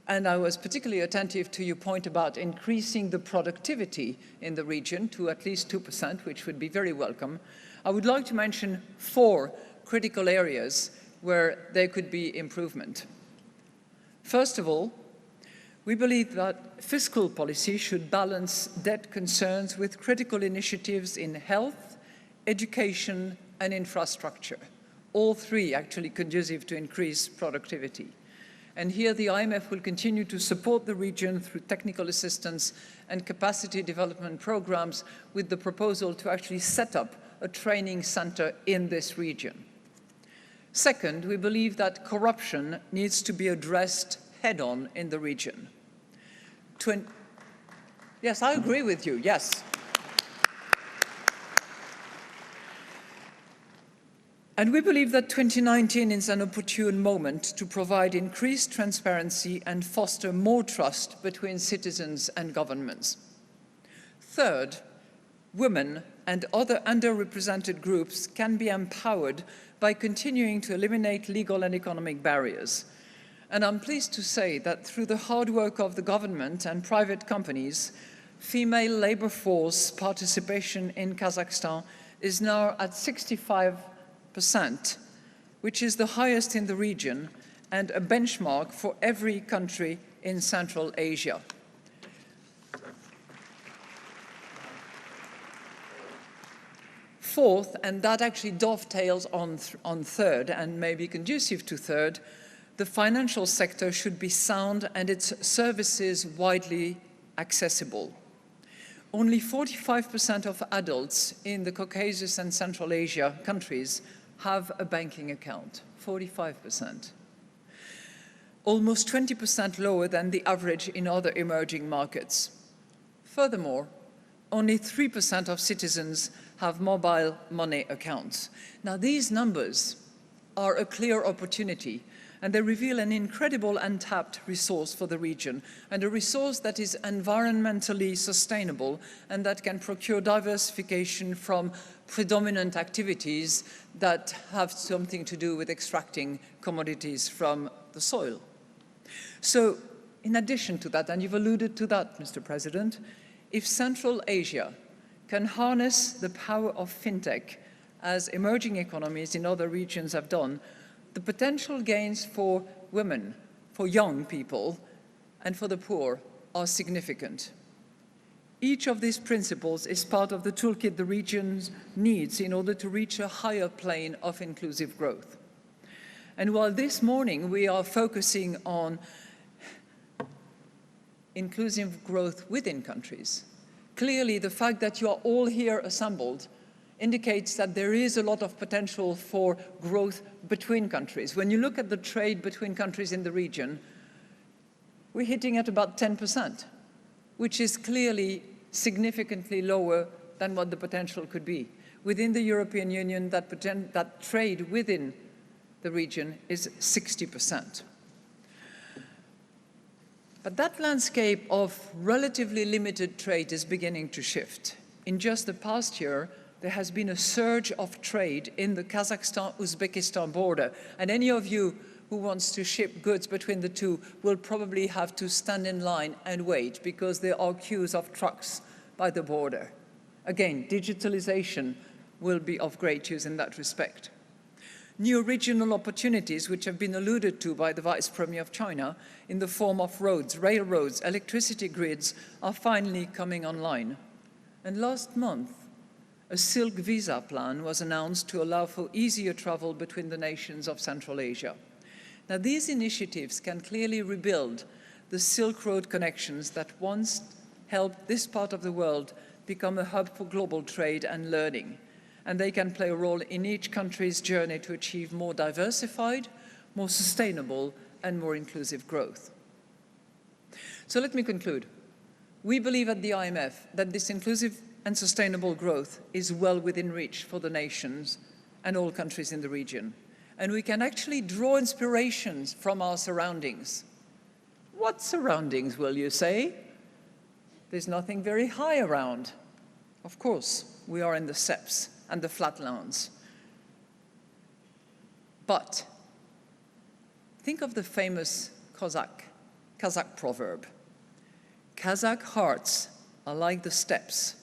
and I was particularly attentive to your point about increasing the productivity in the region to at least 2%, which would be very welcome, I would like to mention 4 critical areas where there could be improvement. First of all, we believe that fiscal policy should balance debt concerns with critical initiatives in health, education, and infrastructure. All 3 actually conducive to increase productivity. And here the IMF will continue to support the region through technical assistance and capacity development programs with the proposal to actually set up a training center in this region. Second, we believe that corruption needs to be addressed head-on in the region. Yes, I agree with you, yes. And we believe that 2019 is an opportune moment to provide increased transparency and foster more trust between citizens and governments. Third, women and other underrepresented groups can be empowered by continuing to eliminate legal and economic barriers. And I'm pleased to say that through the hard work of the government and private companies, female labor force participation in Kazakhstan is now at 65%, which is the highest in the region and a benchmark for every country in Central Asia. Fourth, and that actually dovetails on third and may be conducive to third, the financial sector should be sound and its services widely accessible. Only 45% of adults in the Caucasus and Central Asia countries have a banking account, 45%. Almost 20% lower than the average in other emerging markets. Furthermore, only 3% of citizens have mobile money accounts. Now, these numbers are a clear opportunity, and they reveal an incredible untapped resource for the region, and a resource that is environmentally sustainable and that can procure diversification from predominant activities that have something to do with extracting commodities from the soil. So, in addition to that, and you've alluded to that, Mr. President, if Central Asia can harness the power of fintech, as emerging economies in other regions have done, the potential gains for women, for young people, and for the poor are significant. Each of these principles is part of the toolkit the region needs in order to reach a higher plane of inclusive growth. And while this morning we are focusing on inclusive growth within countries, clearly the fact that you are all here assembled indicates that there is a lot of potential for growth between countries. When you look at the trade between countries in the region, we're hitting at about 10%, which is clearly significantly lower than what the potential could be. Within the European Union, that trade within the region is 60%. But that landscape of relatively limited trade is beginning to shift. In just the past year, there has been a surge of trade in the Kazakhstan-Uzbekistan border, and any of you who wants to ship goods between the two will probably have to stand in line and wait because there are queues of trucks by the border. Again, digitalization will be of great use in that respect. New regional opportunities, which have been alluded to by the Vice Premier of China in the form of roads, railroads, electricity grids, are finally coming online. And last month, a Silk visa plan was announced to allow for easier travel between the nations of Central Asia. Now, these initiatives can clearly rebuild the Silk Road connections that once helped this part of the world become a hub for global trade and learning. And they can play a role in each country's journey to achieve more diversified, more sustainable, and more inclusive growth. So let me conclude. We believe at the IMF that this inclusive and sustainable growth is well within reach for the nations and all countries in the region. And we can actually draw inspirations from our surroundings. What surroundings, will you say? There's nothing very high around. Of course, we are in the steppes and the flatlands. But think of the famous Kazakh proverb. Kazakh hearts are like the steppes,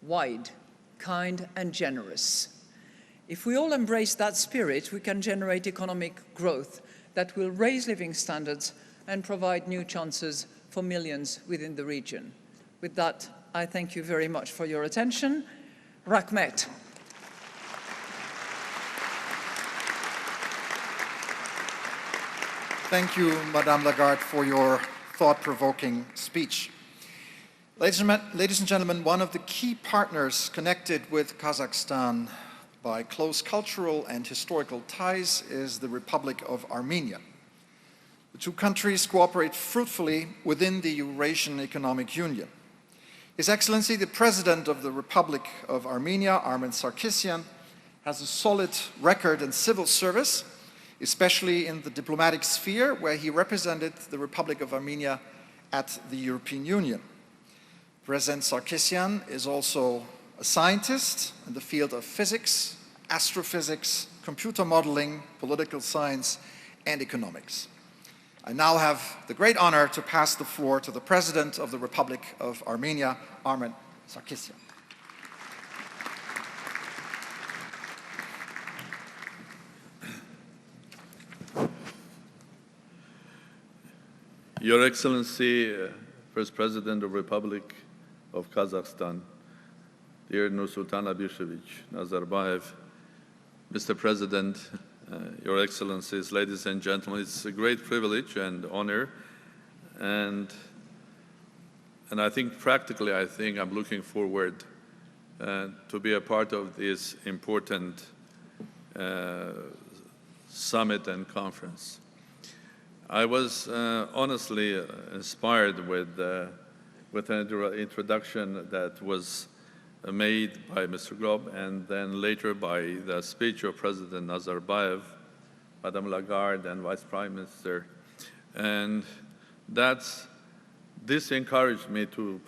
wide, kind, and generous. If we all embrace that spirit, we can generate economic growth that will raise living standards and provide new chances for millions within the region. With that, I thank you very much for your attention. Rahmet. Thank you, Madame Lagarde, for your thought-provoking speech. Ladies and gentlemen, one of the key partners connected with Kazakhstan by close cultural and historical ties is the Republic of Armenia. The two countries cooperate fruitfully within the Eurasian Economic Union. His Excellency, the President of the Republic of Armenia, Armen Sarkisyan, has a solid record in civil service, especially in the diplomatic sphere, where he represented the Republic of Armenia at the European Union. President Sarkisyan is also a scientist in the field of physics, astrophysics, computer modeling, political science, and economics. I now have the great honor to pass the floor to the President of the Republic of Armenia, Armen Sarkisyan. Your Excellency, First President of the Republic of Kazakhstan, dear Nur-Sultan Nazarbayev, Mr. President, Your Excellencies, ladies and gentlemen, it's a great privilege and honor, and I think practically, I'm looking forward to be a part of this important summit and conference. I was honestly inspired with an introduction that was made by Mr. Grob and then later by the speech of President Nazarbayev, Madame Lagarde, and Vice Prime Minister. And this encouraged me to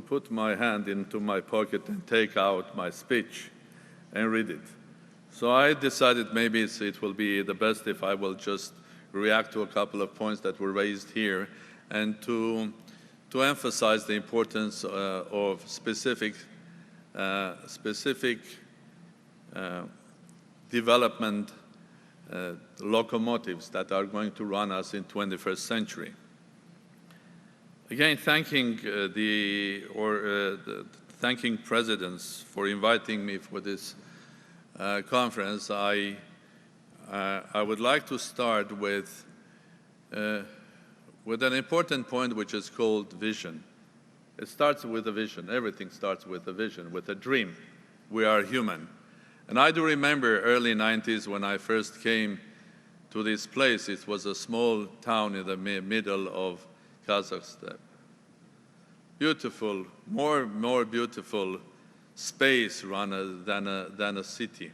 put my hand into my pocket and take out my speech and read it. So I decided maybe it will be the best if I will just react to a couple of points that were raised here and to emphasize the importance of specific development locomotives that are going to run us in 21st century. Again, thanking thanking presidents for inviting me for this conference, I would like to start with an important point which is called vision. It starts with a vision. Everything starts with a vision, with a dream. We are human. And I do remember early 90s when I first came to this place. It was a small town in the middle of Kazakhstan. Beautiful, more beautiful space rather than a city.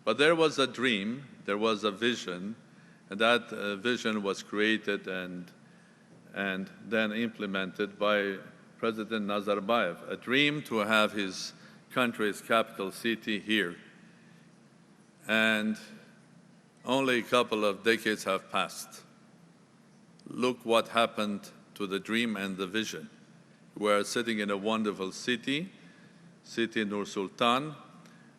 But there was a dream, there was a vision, and that vision was created and then implemented by President Nazarbayev, a dream to have his country's capital city here. And only a couple of decades have passed. Look what happened to the dream and the vision. We are sitting in a wonderful city Nur-Sultan,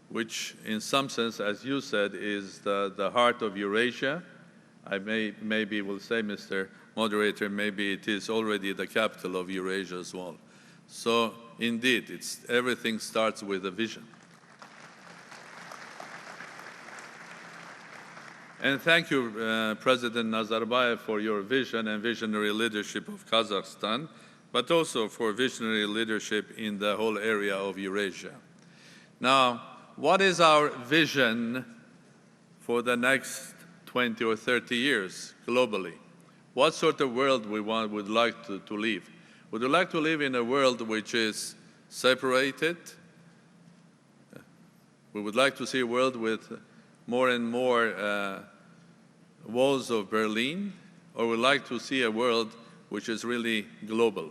which in some sense, as you said, is the heart of Eurasia. I maybe will say, Mr. Moderator, maybe it is already the capital of Eurasia as well. So indeed, everything starts with a vision. And thank you, President Nazarbayev, for your vision and visionary leadership of Kazakhstan, but also for visionary leadership in the whole area of Eurasia. Now, what is our vision for the next 20 or 30 years globally? What sort of world would like to live? Would you like to live in a world which is separated? We would like to see a world with more and more walls of Berlin, or would like to see a world which is really global?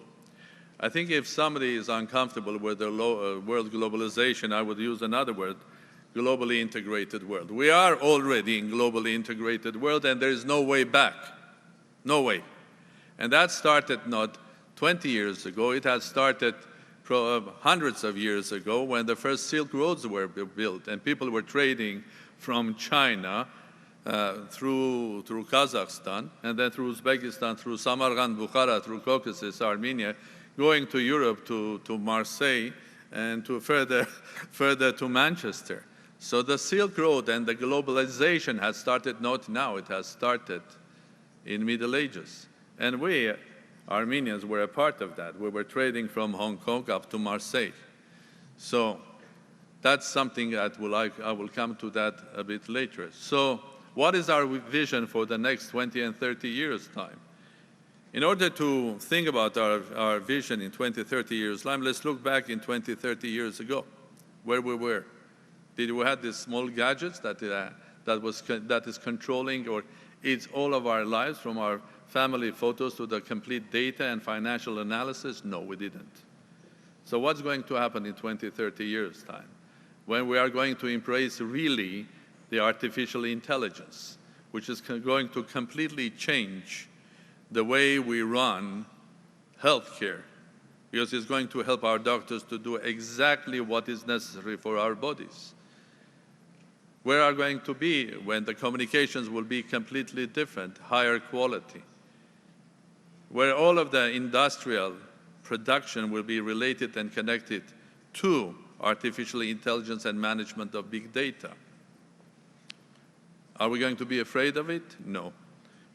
I think if somebody is uncomfortable with the world globalization, I would use another word, globally integrated world. We are already in globally integrated world, and there is no way back. No way. And that started not 20 years ago, it had started hundreds of years ago when the first Silk Roads were built and people were trading from China through Kazakhstan and then through Uzbekistan, through Samarkand, Bukhara, through Caucasus, Armenia, going to Europe, to Marseille, and to further to Manchester. So the Silk Road and the globalization has started not now, it has started in Middle Ages. And we, Armenians, were a part of that. We were trading from Hong Kong up to Marseille. So that's something that I will come to that a bit later. So what is our vision for the next 20 and 30 years' time? In order to think about our vision in 20, 30 years' time, let's look back in 20, 30 years ago, where we were. Did we have these small gadgets that is controlling or it's all of our lives, from our family photos to the complete data and financial analysis? No, we didn't. So what's going to happen in 20, 30 years' time, when we are going to embrace really the artificial intelligence, which is going to completely change the way we run healthcare, because it's going to help our doctors to do exactly what is necessary for our bodies. Where are going to be when the communications will be completely different, higher quality, where all of the industrial production will be related and connected to artificial intelligence and management of big data. Are we going to be afraid of it? No.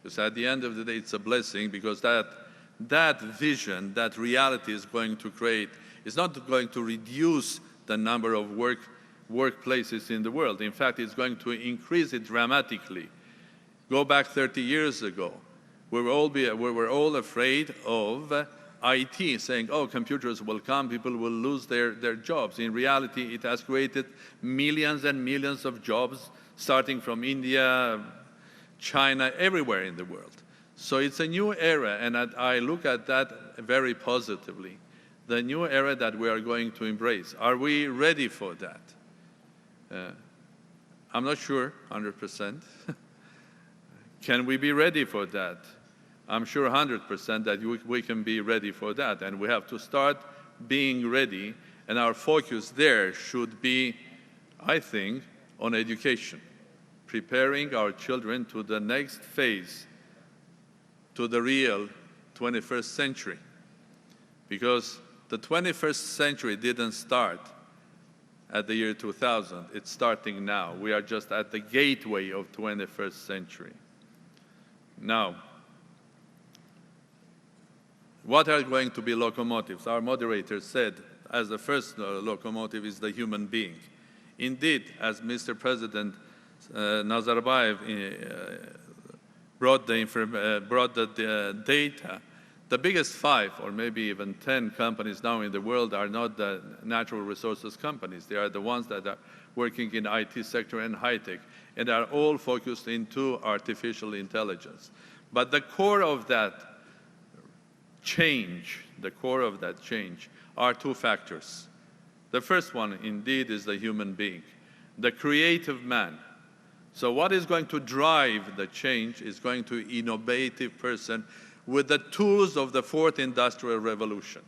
Because at the end of the day, it's a blessing, because that vision, that reality is going to create, is not going to reduce the number of workplaces in the world. In fact, it's going to increase it dramatically. Go back 30 years ago, we were all afraid of IT, saying, oh, computers will come, people will lose their jobs. In reality, it has created millions and millions of jobs, starting from India, China, everywhere in the world. So it's a new era, and I look at that very positively. The new era that we are going to embrace. Are we ready for that? I'm not sure, 100%. Can we be ready for that? I'm sure 100% that we can be ready for that, and we have to start being ready, and our focus there should be, I think, on education, preparing our children to the next phase, to the real 21st century. Because the 21st century didn't start at the year 2000. It's starting now. We are just at the gateway of 21st century. Now, what are going to be locomotives? Our moderator said, as the first locomotive is the human being. Indeed, as Mr. President Nazarbayev brought the data, the biggest 5 or maybe even 10 companies now in the world are not the natural resources companies. They are the ones that are working in IT sector and high tech, and are all focused into artificial intelligence. But the core of that change, are 2 factors. The first one, indeed, is the human being, the creative man. So what is going to drive the change is going to be an innovative person with the tools of the 4th Industrial Revolution,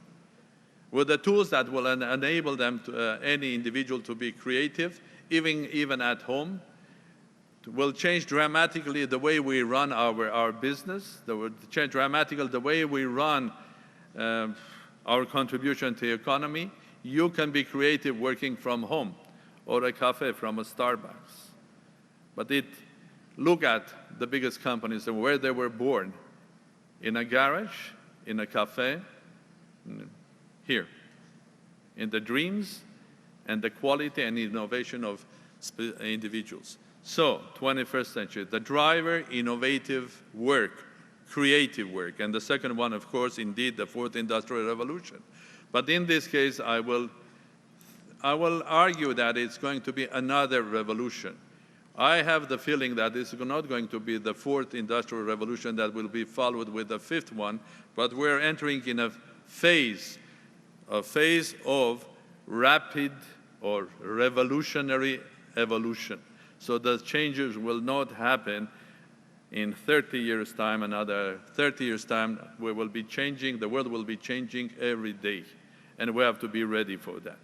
with the tools that will enable them any individual to be creative, even at home. It will change dramatically the way we run our business. It will change dramatically the way we run our contribution to the economy. You can be creative working from home or a cafe from a Starbucks. But look at the biggest companies and where they were born. In a garage, in a cafe, here. In the dreams and the quality and innovation of individuals. So, 21st century, the driver, innovative work, creative work. And the second one, of course, indeed, the fourth industrial revolution. But in this case, I will argue that it's going to be another revolution. I have the feeling that it's not going to be the fourth industrial revolution that will be followed with the fifth one, but we're entering in a phase of rapid or revolutionary evolution. So the changes will not happen in 30 years' time, another 30 years' time. We will be changing, the world will be changing every day, and we have to be ready for that.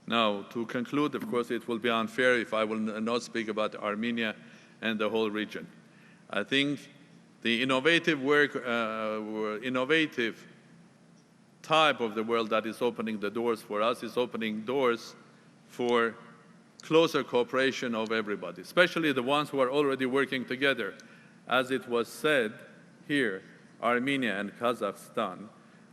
Now, to conclude, of course, it will be unfair if I will not speak about Armenia and the whole region. I think the innovative innovative type of the world that is opening the doors for us is opening doors for closer cooperation of everybody, especially the ones who are already working together. As it was said here, Armenia and Kazakhstan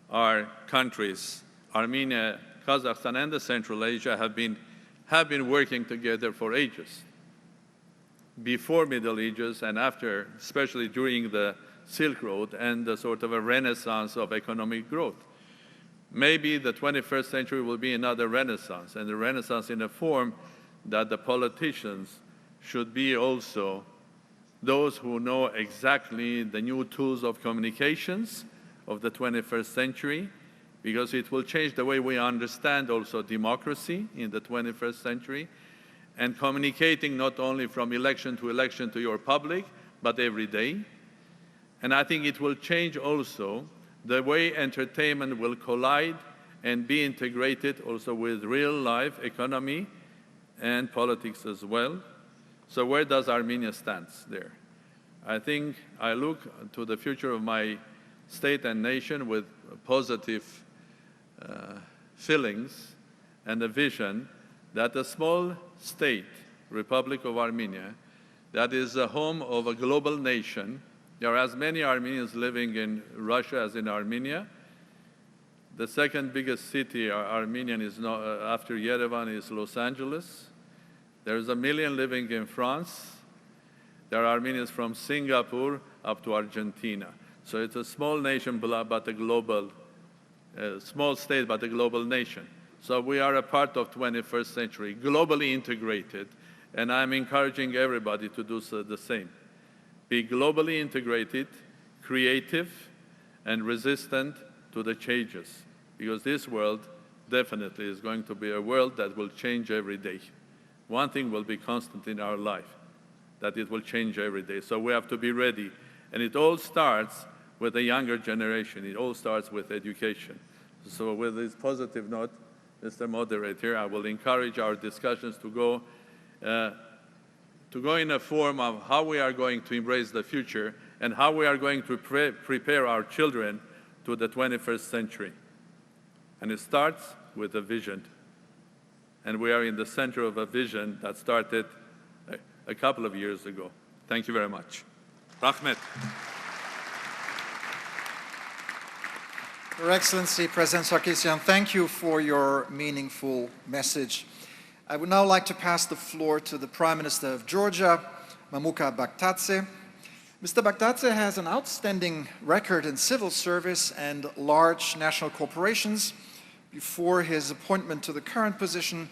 are countries. Armenia, Kazakhstan, and the Central Asia have been working together for ages, before Middle Ages and after, especially during the Silk Road and the sort of a renaissance of economic growth. Maybe the 21st century will be another renaissance, and the renaissance in a form that the politicians should be also those who know exactly the new tools of communications of the 21st century, because it will change the way we understand also democracy in the 21st century, and communicating not only from election to your public, but every day. And I think it will change also the way entertainment will collide and be integrated also with real-life economy and politics as well. So where does Armenia stand there? I think I look to the future of my state and nation with positive feelings and a vision that a small state, Republic of Armenia, that is the home of a global nation. There are as many Armenians living in Russia as in Armenia. The second biggest city Armenian is not, after Yerevan is Los Angeles. There's 1 million living in France. There are Armenians from Singapore up to Argentina. So it's a small nation, but a global, small state, but a global nation. So we are a part of 21st century, globally integrated, and I'm encouraging everybody to do so the same. Be globally integrated, creative, and resistant to the changes, because this world definitely is going to be a world that will change every day. One thing will be constant in our life, that it will change every day. So we have to be ready. And it all starts with the younger generation. It all starts with education. So with this positive note, Mr. Moderator, I will encourage our discussions to go in a form of how we are going to embrace the future and how we are going to prepare our children to the 21st century. And it starts with a vision. And we are in the center of a vision that started a couple of years ago. Thank you very much. Rahmet. Your Excellency, President Sarkisyan, thank you for your meaningful message. I would now like to pass the floor to the Prime Minister of Georgia, Mamuka Bakhtadze. Mr. Bakhtadze has an outstanding record in civil service and large national corporations. Before his appointment to the current position,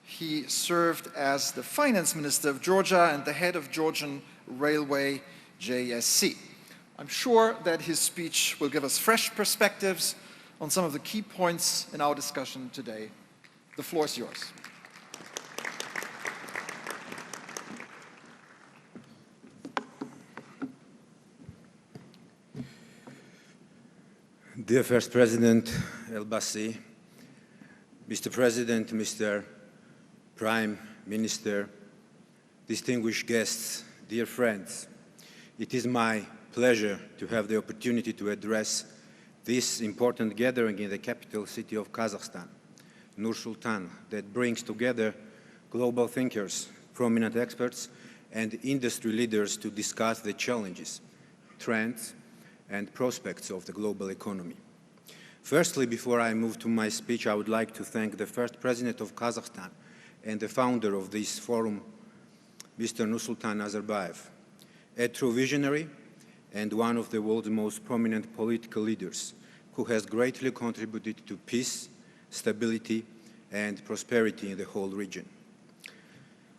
he served as the Finance Minister of Georgia and the head of Georgian Railway, JSC. I'm sure that his speech will give us fresh perspectives on some of the key points in our discussion today. The floor is yours. Dear First President Elbasy, Mr. President, Mr. Prime Minister, distinguished guests, dear friends, it is my pleasure to have the opportunity to address this important gathering in the capital city of Kazakhstan, Nur-Sultan, that brings together global thinkers, prominent experts, and industry leaders to discuss the challenges, trends, and prospects of the global economy. Firstly, before I move to my speech, I would like to thank the first President of Kazakhstan and the founder of this forum, Mr. Nursultan Nazarbayev, a true visionary and one of the world's most prominent political leaders, who has greatly contributed to peace, stability, and prosperity in the whole region.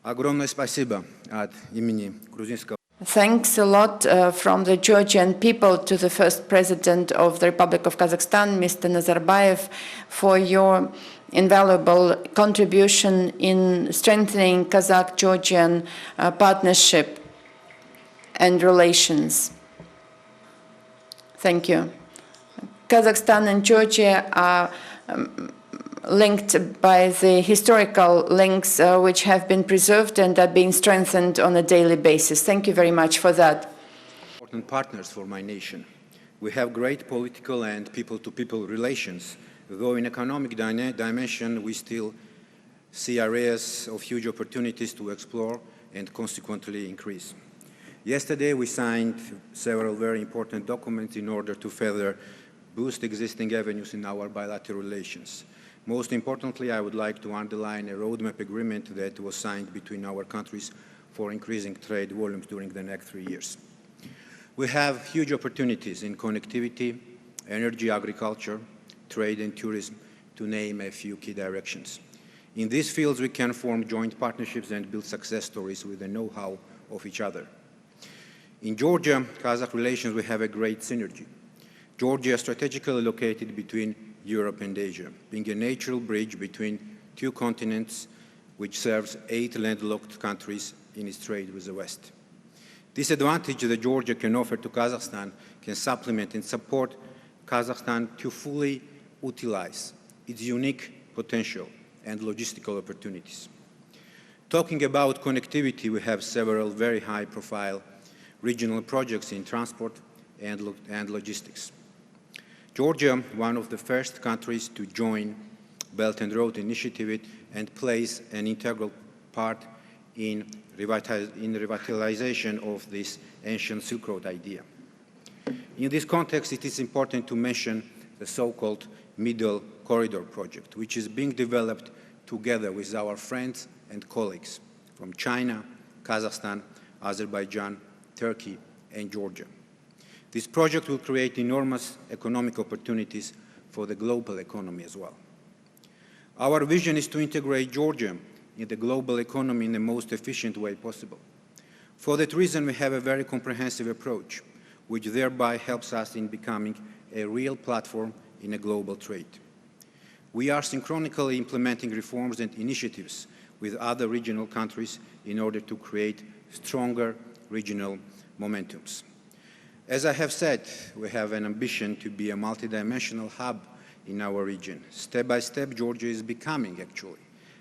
Огромное спасибо от имени грузинского. Thanks a lot from the Georgian people to the first president of the Republic of Kazakhstan, Mr. Nazarbayev, for your invaluable contribution in strengthening Kazakh-Georgian partnership and relations. Thank you. Kazakhstan and Georgia are linked by the historical links which have been preserved and are being strengthened on a daily basis. Thank you very much for that. Important partners for my nation. We have great political and people-to-people relations, though in economic dimension we still see areas of huge opportunities to explore and consequently increase. Yesterday we signed several very important documents in order to further boost existing avenues in our bilateral relations. Most importantly, I would like to underline a roadmap agreement that was signed between our countries for increasing trade volumes during the next 3 years. We have huge opportunities in connectivity, energy, agriculture, trade and tourism, to name a few key directions. In these fields, we can form joint partnerships and build success stories with the know-how of each other. In Georgia-Kazakh relations, we have a great synergy. Georgia is strategically located between Europe and Asia, being a natural bridge between two continents, which serves 8 landlocked countries in its trade with the West. This advantage that Georgia can offer to Kazakhstan can supplement and support Kazakhstan to fully utilize its unique potential and logistical opportunities. Talking about connectivity, we have several very high-profile regional projects in transport and logistics. Georgia, one of the first countries to join Belt and Road Initiative and plays an integral part in revitalization of this ancient Silk Road idea. In this context, it is important to mention the so-called Middle Corridor project, which is being developed together with our friends and colleagues from China, Kazakhstan, Azerbaijan, Turkey, and Georgia. This project will create enormous economic opportunities for the global economy as well. Our vision is to integrate Georgia in the global economy in the most efficient way possible. For that reason, we have a very comprehensive approach, which thereby helps us in becoming a real platform in a global trade. We are synchronically implementing reforms and initiatives with other regional countries in order to create stronger regional momentums. As I have said, we have an ambition to be a multidimensional hub in our region. Step by step, Georgia is becoming actually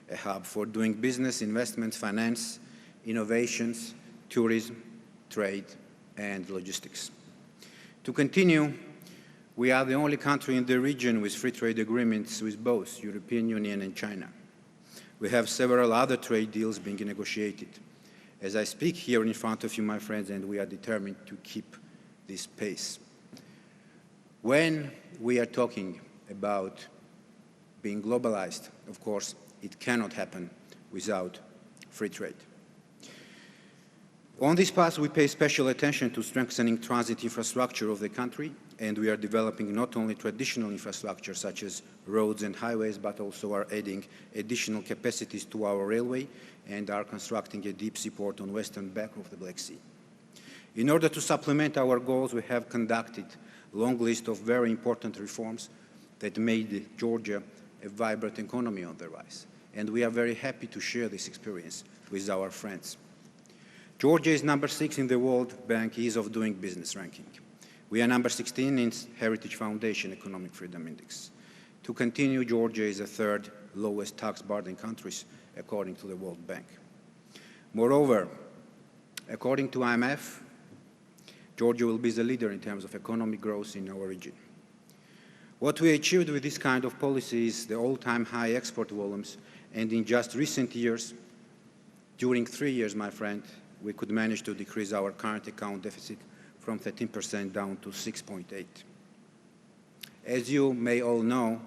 a hub for doing business, investments, finance, innovations, tourism, trade, and logistics. To continue, we are the only country in the region with free trade agreements with both European Union and China. We have several other trade deals being negotiated. As I speak here in front of you, my friends, and we are determined to keep this pace. When we are talking about being globalized, of course, it cannot happen without free trade. On this path, we pay special attention to strengthening transit infrastructure of the country, and we are developing not only traditional infrastructure such as roads and highways, but also are adding additional capacities to our railway and are constructing a deep seaport on western back of the Black Sea. In order to supplement our goals, we have conducted a long list of very important reforms that made Georgia a vibrant economy on the rise. And we are very happy to share this experience with our friends. Georgia is number 6 in the World Bank Ease of Doing Business ranking. We are number 16 in Heritage Foundation Economic Freedom Index. To continue, Georgia is the 3rd lowest tax burden countries according to the World Bank. Moreover, according to IMF, Georgia will be the leader in terms of economic growth in our region. What we achieved with this kind of policy is the all-time high export volumes, and in just recent years, during 3 years, my friend, we could manage to decrease our current account deficit from 13% down to 6.8%. As you may all know,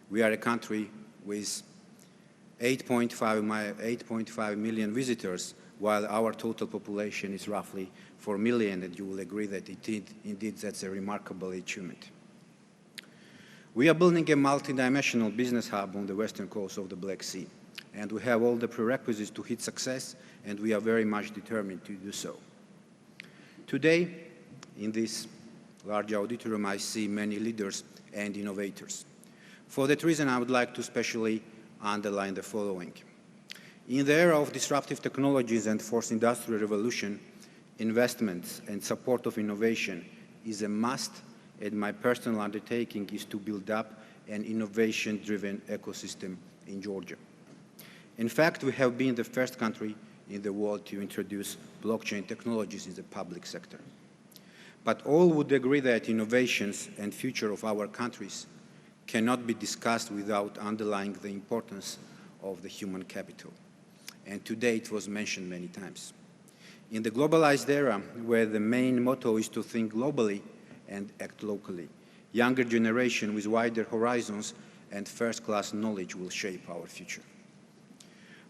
we are a country with 8.5 million visitors while our total population is roughly 4 million, and you will agree that indeed that's a remarkable achievement. We are building a multidimensional business hub on the western coast of the Black Sea, and we have all the prerequisites to hit success, and we are very much determined to do so. Today, in this large auditorium, I see many leaders and innovators. For that reason, I would like to especially underline the following. In the era of disruptive technologies and fourth industrial revolution, investments and support of innovation is a must, and my personal undertaking is to build up an innovation-driven ecosystem in Georgia. In fact, we have been the first country in the world to introduce blockchain technologies in the public sector. But all would agree that innovations and future of our countries cannot be discussed without underlying the importance of the human capital. And today it was mentioned many times. In the globalized era, where the main motto is to think globally and act locally, younger generation with wider horizons and first-class knowledge will shape our future.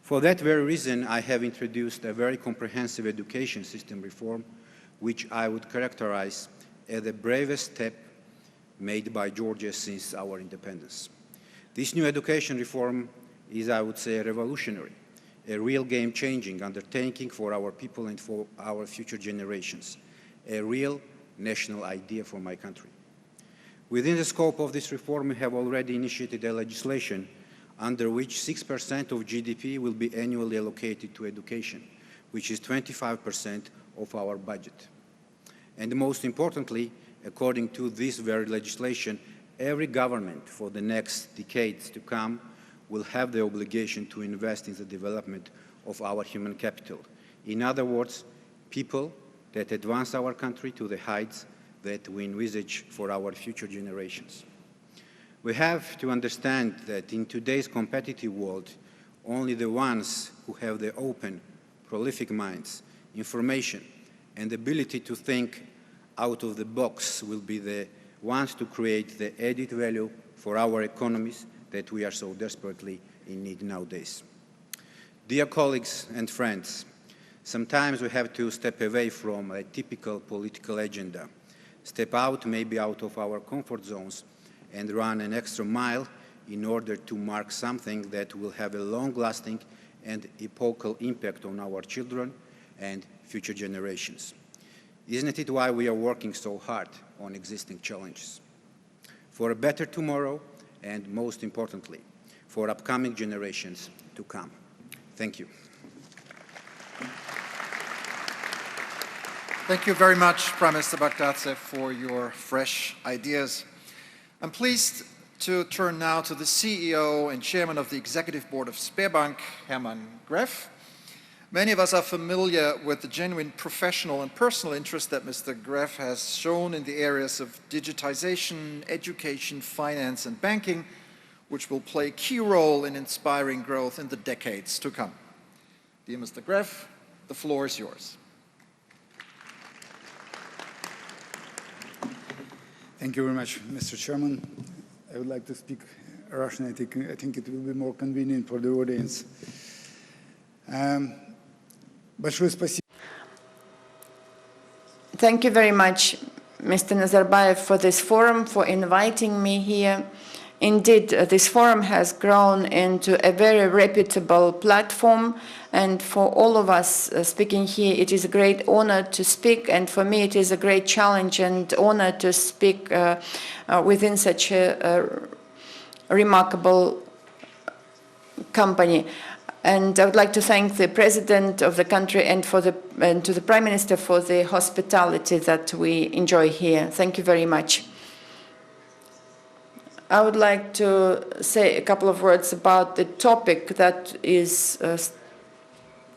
For that very reason, I have introduced a very comprehensive education system reform, which I would characterize as the bravest step made by Georgia since our independence. This new education reform is, I would say, revolutionary, a real game-changing undertaking for our people and for our future generations, a real national idea for my country. Within the scope of this reform, we have already initiated a legislation under which 6% of GDP will be annually allocated to education, which is 25% of our budget. And most importantly, according to this very legislation, every government for the next decades to come will have the obligation to invest in the development of our human capital. In other words, people that advance our country to the heights that we envisage for our future generations. We have to understand that in today's competitive world, only the ones who have the open, prolific minds, information, and ability to think out of the box will be the ones to create the added value for our economies that we are so desperately in need nowadays. Dear colleagues and friends, sometimes we have to step away from a typical political agenda, step out maybe out of our comfort zones and run an extra mile in order to mark something that will have a long-lasting and epochal impact on our children and future generations. Isn't it why we are working so hard on existing challenges? For a better tomorrow, and most importantly, for upcoming generations to come. Thank you. Thank you very much, Prime Minister Baghdadzev, for your fresh ideas. I'm pleased to turn now to the CEO and Chairman of the Executive Board of Sberbank, Hermann Greff. Many of us are familiar with the genuine professional and personal interest that Mr. Greff has shown in the areas of digitization, education, finance, and banking, which will play a key role in inspiring growth in the decades to come. Dear Mr. Greff, the floor is yours. Thank you very much, Mr. Chairman. I would like to speak Russian. I think it will be more convenient for the audience. Thank you very much, Mr. Nazarbayev, for this forum, for inviting me here. Indeed, this forum has grown into a very reputable platform, and for all of us speaking here, it is a great honor to speak, and for me it is a great challenge and honor to speak within such a remarkable company. And I would like to thank the President of the country and to the Prime Minister for the hospitality that we enjoy here. Thank you very much. I would like to say a couple of words about the topic that is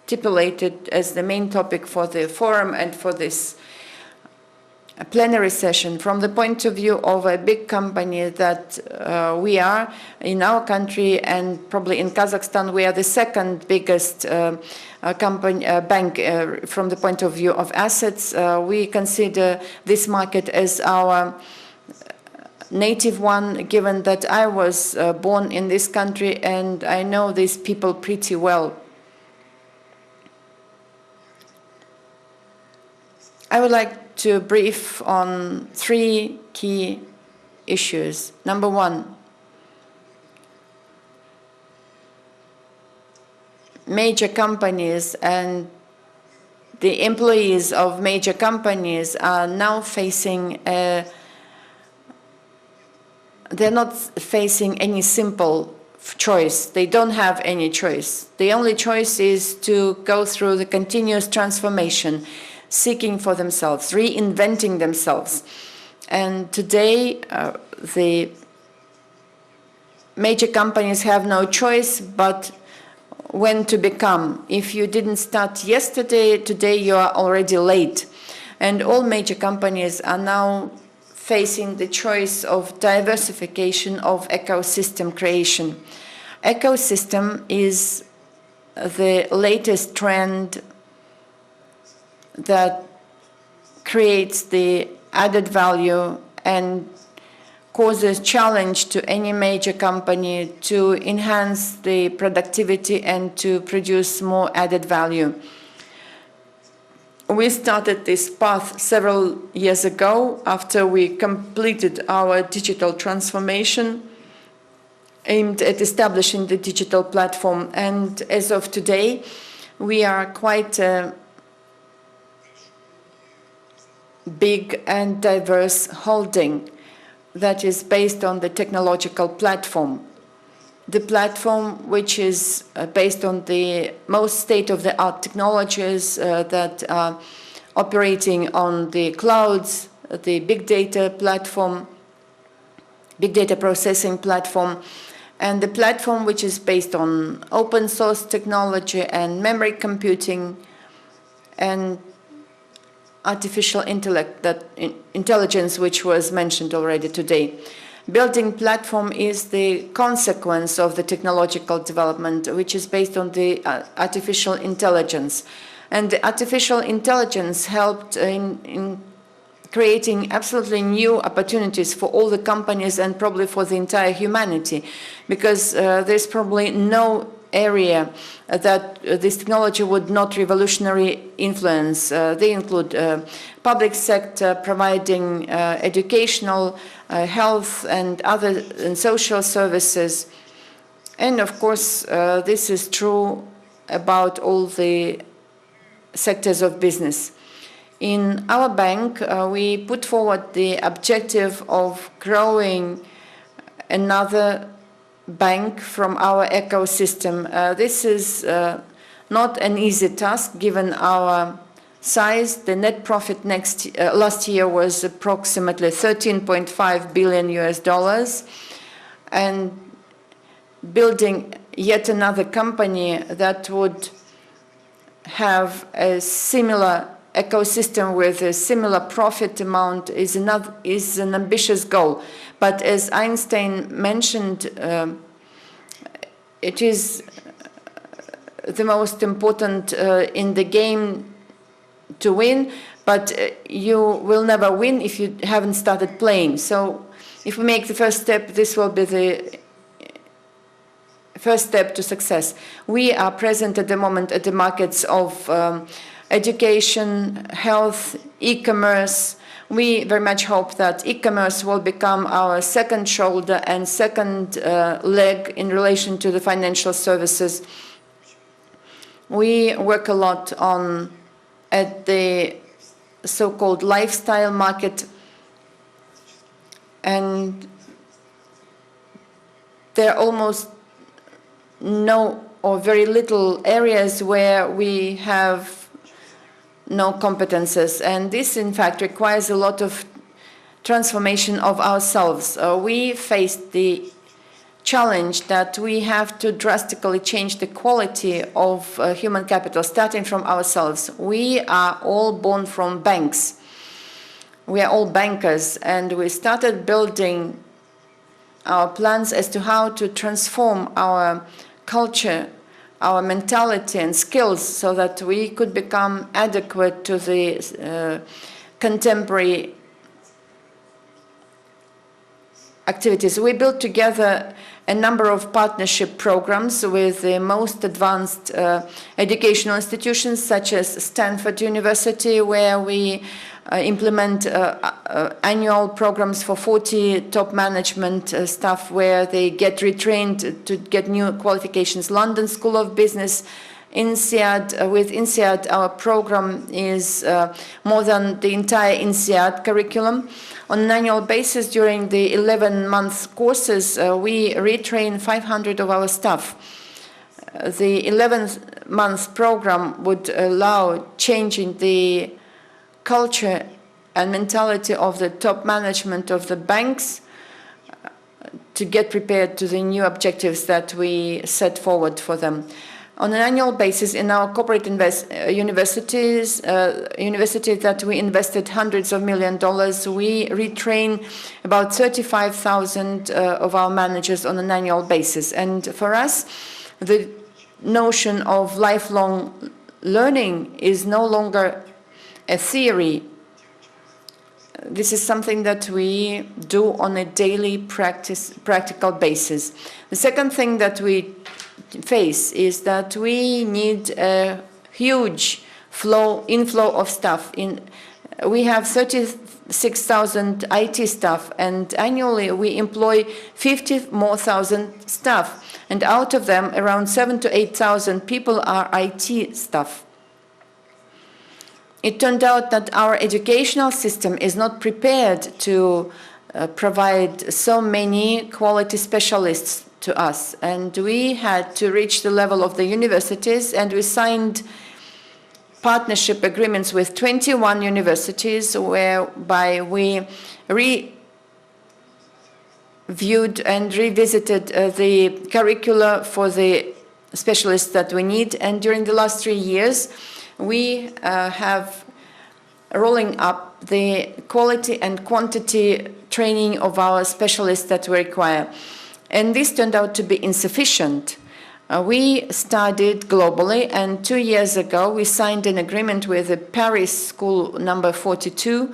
stipulated as the main topic for the forum and for this plenary session. From the point of view of a big company that we are in our country, and probably in Kazakhstan, we are the second biggest bank from the point of view of assets. We consider this market as our native one, given that I was born in this country and I know these people pretty well. I would like to brief on 3 key issues. Number 1, major companies and the employees of major companies are now facing they're not facing any simple choice. They don't have any choice. The only choice is to go through the continuous transformation, seeking for themselves, reinventing themselves. And today, the major companies have no choice but when to become. If you didn't start yesterday, today you are already late. And all major companies are now facing the choice of diversification of ecosystem creation. Ecosystem is the latest trend that creates the added value and causes challenge to any major company to enhance the productivity and to produce more added value. We started this path several years ago after we completed our digital transformation aimed at establishing the digital platform. And as of today, we are quite a big and diverse holding that is based on the technological platform. The platform which is based on the most state-of-the-art technologies that are operating on the clouds, the big data platform, big data processing platform, and the platform which is based on open source technology and memory computing and artificial intelligence, which was mentioned already today. Building platform is the consequence of the technological development, which is based on the artificial intelligence. And the artificial intelligence helped in creating absolutely new opportunities for all the companies and probably for the entire humanity, because there's probably no area that this technology would not revolutionary influence. They include public sector providing educational, health and other and social services. And of course, this is true about all the sectors of business. In our bank, we put forward the objective of growing another bank from our ecosystem. This is not an easy task given our size. The net profit last year was approximately $13.5 billion, and building yet another company that would have a similar ecosystem with a similar profit amount is an ambitious goal. But as Einstein mentioned, it is the most important in the game to win, but you will never win if you haven't started playing. So if we make the first step, this will be the first step to success. We are present at the moment at the markets of education, health, e-commerce. We very much hope that e-commerce will become our second shoulder and second leg in relation to the financial services. We work a lot at the so-called lifestyle market, and there are almost no or very little areas where we have no competences, and this in fact requires a lot of transformation of ourselves. We faced the challenge that we have to drastically change the quality of human capital, starting from ourselves. We are all born from banks. We are all bankers, and we started building our plans as to how to transform our culture, our mentality and skills, so that we could become adequate to the contemporary activities. We built together a number of partnership programs with the most advanced educational institutions, such as Stanford University, where we implement annual programs for 40 top management staff, where they get retrained to get new qualifications. London School of Business, INSEAD. With INSEAD, our program is more than the entire INSEAD curriculum. On an annual basis, during the 11-month courses, we retrain 500 of our staff. The 11th-month program would allow changing the culture and mentality of the top management of the banks to get prepared to the new objectives that we set forward for them. On an annual basis, in our corporate universities that we invested hundreds of $millions, we retrain about 35,000 of our managers on an annual basis. And for us, the notion of lifelong learning is no longer a theory. This is something that we do on a daily practical basis. The second thing that we face is that we need a huge inflow of staff. We have 36,000 IT staff, and annually we employ 50,000 more staff, and out of them around 7,000 to 8,000 people are IT staff. It turned out that our educational system is not prepared to provide so many quality specialists to us, and we had to reach the level of the universities, and we signed partnership agreements with 21 universities, whereby we reviewed and revisited the curricula for the specialists that we need. And during the last 3 years, we have rolling up the quality and quantity training of our specialists that we require. And this turned out to be insufficient. We studied globally, and 2 years ago we signed an agreement with the Paris School number 42,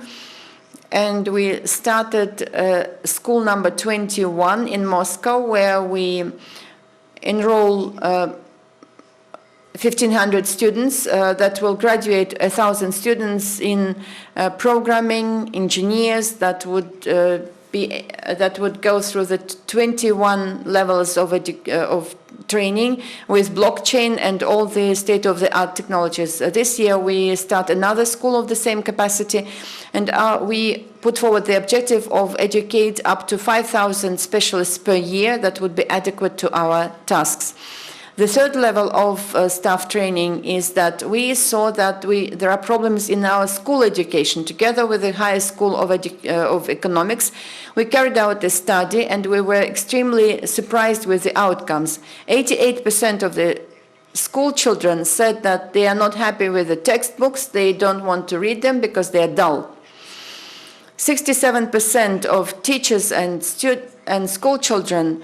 and we started school number 21 in Moscow, where we enroll 1,500 students that will graduate 1,000 students in programming, engineers that would go through the 21 levels of training with blockchain and all the state-of-the-art technologies. This year we start another school of the same capacity, and we put forward the objective of educate up to 5,000 specialists per year that would be adequate to our tasks. The third level of staff training is that we saw that there are problems in our school education. Together with the highest school of economics, we carried out a study, and we were extremely surprised with the outcomes. 88% of the school children said that they are not happy with the textbooks, they don't want to read them because they are dull. 67% of teachers and school children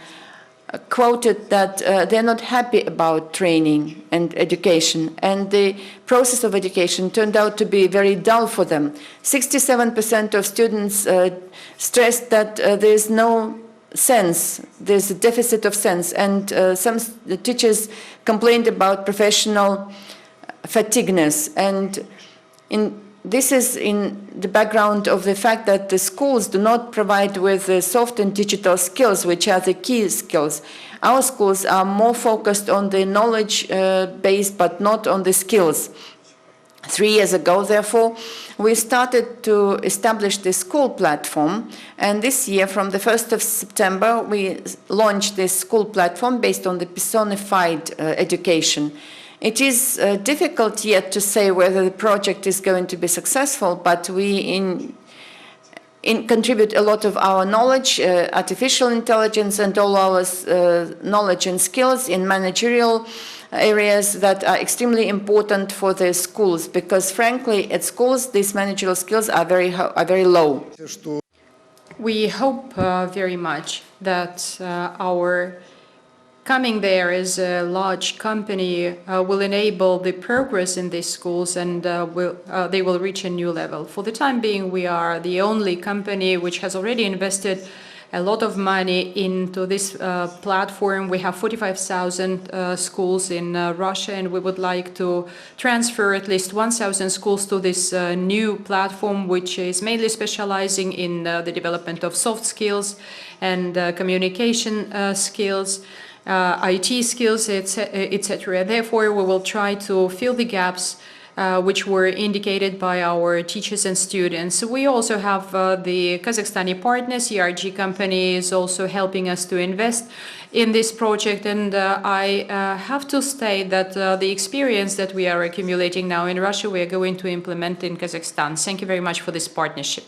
quoted that they're not happy about training and education, and the process of education turned out to be very dull for them. 67% of students stressed that there's no sense, there's a deficit of sense, and some teachers complained about professional fatigueness. And this is in the background of the fact that the schools do not provide with the soft and digital skills, which are the key skills. Our schools are more focused on the knowledge base, but not on the skills. 3 years ago, therefore, we started to establish the school platform, and this year, from the 1st of September, we launched this school platform based on the personified education. It is difficult yet to say whether the project is going to be successful, but we contribute a lot of our knowledge, artificial intelligence, and all our knowledge and skills in managerial areas that are extremely important for the schools, because frankly, at schools, these managerial skills are very low. We hope very much that our coming there as a large company will enable the progress in these schools, and they will reach a new level. For the time being, we are the only company which has already invested a lot of money into this platform. We have 45,000 schools in Russia, and we would like to transfer at least 1,000 schools to this new platform, which is mainly specializing in the development of soft skills and communication skills, IT skills, etc. Therefore, we will try to fill the gaps which were indicated by our teachers and students. We also have the Kazakhstani partners. ERG company is also helping us to invest in this project, and I have to state that the experience that we are accumulating now in Russia, we are going to implement in Kazakhstan. Thank you very much for this partnership.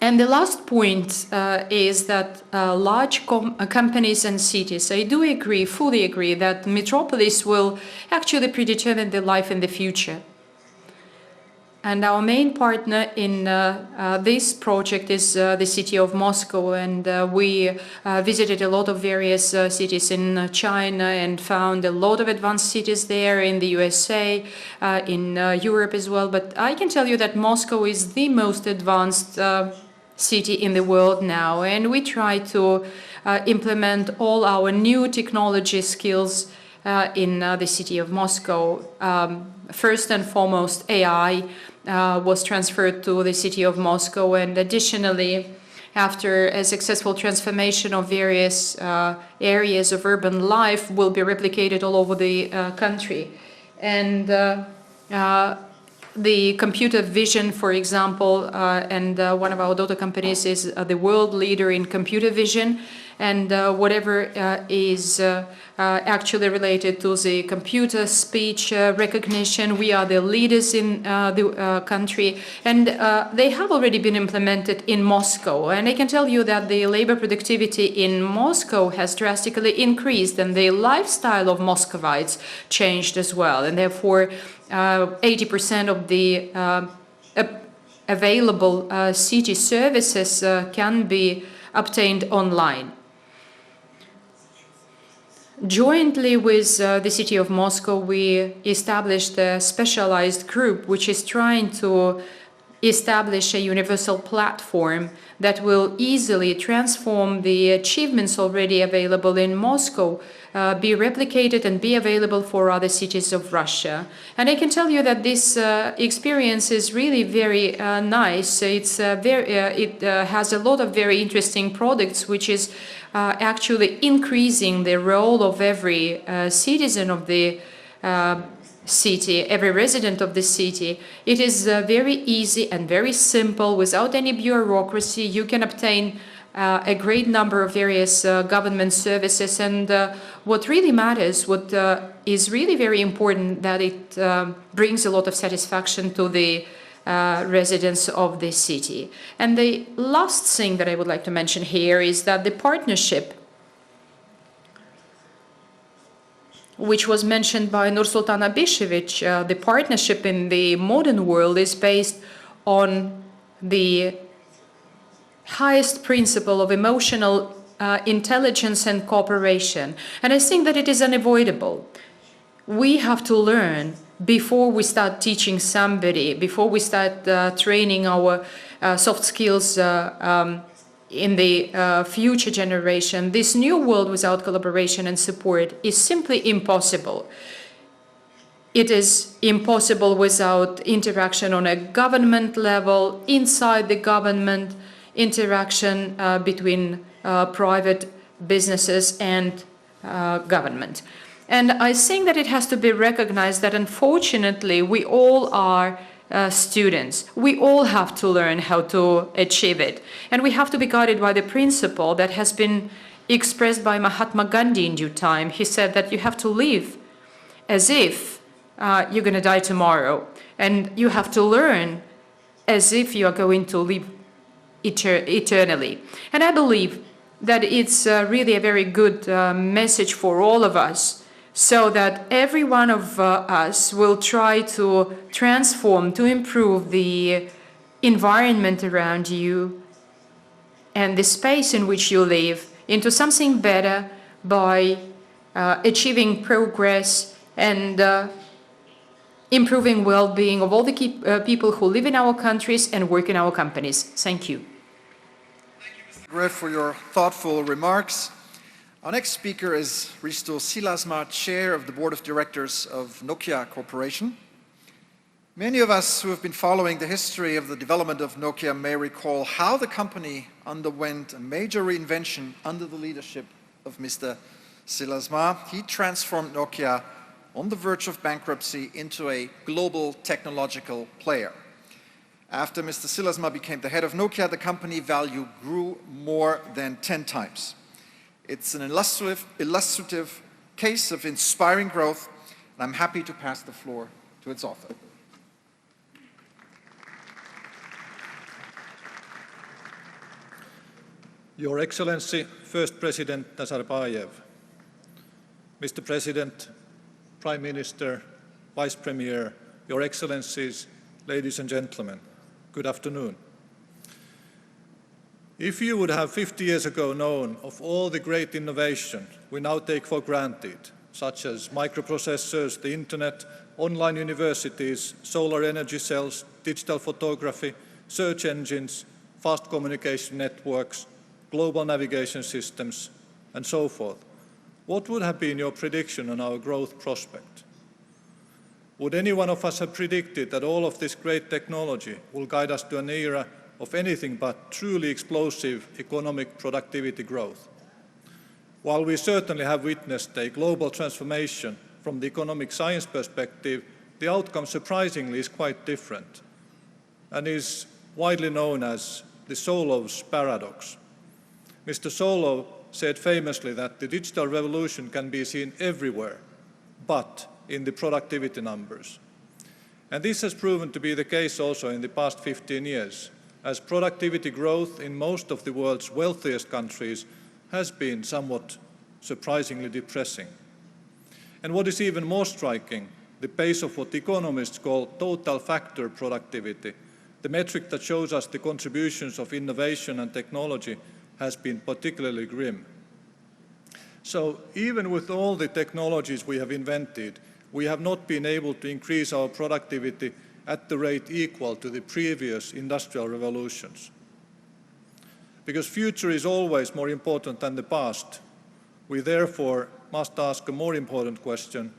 And the last point is that large companies and cities, I do agree, fully agree, that metropolis will actually predetermine the life in the future. And our main partner in this project is the city of Moscow, and we visited a lot of various cities in China and found a lot of advanced cities there in the USA, in Europe as well. But I can tell you that Moscow is the most advanced city in the world now, and we try to implement all our new technology skills in the city of Moscow. First and foremost, AI was transferred to the city of Moscow, and additionally, after a successful transformation of various areas of urban life, will be replicated all over the country. And the computer vision, for example, and one of our daughter companies is the world leader in computer vision, and whatever is actually related to the computer speech recognition, we are the leaders in the country, and they have already been implemented in Moscow. And I can tell you that the labor productivity in Moscow has drastically increased, and the lifestyle of Muscovites changed as well, and therefore 80% of the available city services can be obtained online. Jointly with the city of Moscow, we established a specialized group which is trying to establish a universal platform that will easily transform the achievements already available in Moscow, be replicated and be available for other cities of Russia. And I can tell you that this experience is really very nice. It has a lot of very interesting products, which is actually increasing the role of every citizen of the city, every resident of the city. It is very easy and very simple. Without any bureaucracy, you can obtain a great number of various government services, and what really matters, what is really very important, that it brings a lot of satisfaction to the residents of the city. And the last thing that I would like to mention here is that the partnership, which was mentioned by Nursultan Abishevich, the partnership in the modern world is based on the highest principle of emotional intelligence and cooperation. And I think that it is unavoidable. We have to learn before we start teaching somebody, before we start training our soft skills in the future generation. This new world without collaboration and support is simply impossible. It is impossible without interaction on a government level, inside the government, interaction between private businesses and government. And I think that it has to be recognized that unfortunately we all are students. We all have to learn how to achieve it. And we have to be guided by the principle that has been expressed by Mahatma Gandhi in due time. He said that you have to live as if you're going to die tomorrow. And you have to learn as if you are going to live eternally. And I believe that it's really a very good message for all of us, so that every one of us will try to transform, to improve the environment around you and the space in which you live into something better by achieving progress and improving well-being of all the people who live in our countries and work in our companies. Thank you. For your thoughtful remarks. Our next speaker is Risto Silasma, Chair of the Board of Directors of Nokia Corporation. Many of us who have been following the history of the development of Nokia may recall how the company underwent a major reinvention under the leadership of Mr. Silasma. He transformed Nokia on the verge of bankruptcy into a global technological player. After Mr. Silasma became the head of Nokia, the company value grew more than 10 times. It's an illustrative case of inspiring growth, and I'm happy to pass the floor to its author. Your Excellency, First President Nazarbayev, Mr. President, Prime Minister, Vice Premier, Your Excellencies, ladies and gentlemen, good afternoon. If you would have 50 years ago known of all the great innovation we now take for granted, such as microprocessors, the internet, online universities, solar energy cells, digital photography, search engines, fast communication networks, global navigation systems, and so forth, what would have been your prediction on our growth prospect? Would any one of us have predicted that all of this great technology will guide us to an era of anything but truly explosive economic productivity growth? While we certainly have witnessed a global transformation from the economic science perspective, the outcome surprisingly is quite different and is widely known as the Solov's paradox. Mr. Solov said famously that the digital revolution can be seen everywhere, but in the productivity numbers. And this has proven to be the case also in the past 15 years, as productivity growth in most of the world's wealthiest countries has been somewhat surprisingly depressing. And what is even more striking, the pace of what economists call total factor productivity, the metric that shows us the contributions of innovation and technology, has been particularly grim. So even with all the technologies we have invented, we have not been able to increase our productivity at the rate equal to the previous industrial revolutions. Because future is always more important than the past, we therefore must ask a more important question,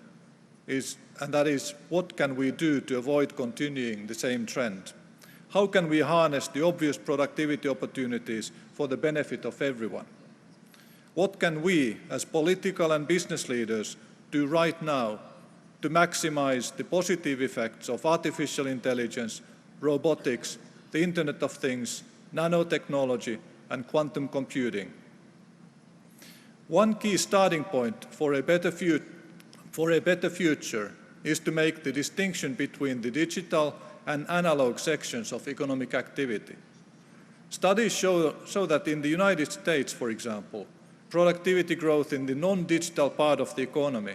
and that is, what can we do to avoid continuing the same trend? How can we harness the obvious productivity opportunities for the benefit of everyone? What can we, as political and business leaders, do right now to maximize the positive effects of artificial intelligence, robotics, the Internet of Things, nanotechnology, and quantum computing? One key starting point for a better future is to make the distinction between the digital and analog sections of economic activity. Studies show that in the United States, for example, productivity growth in the non-digital part of the economy,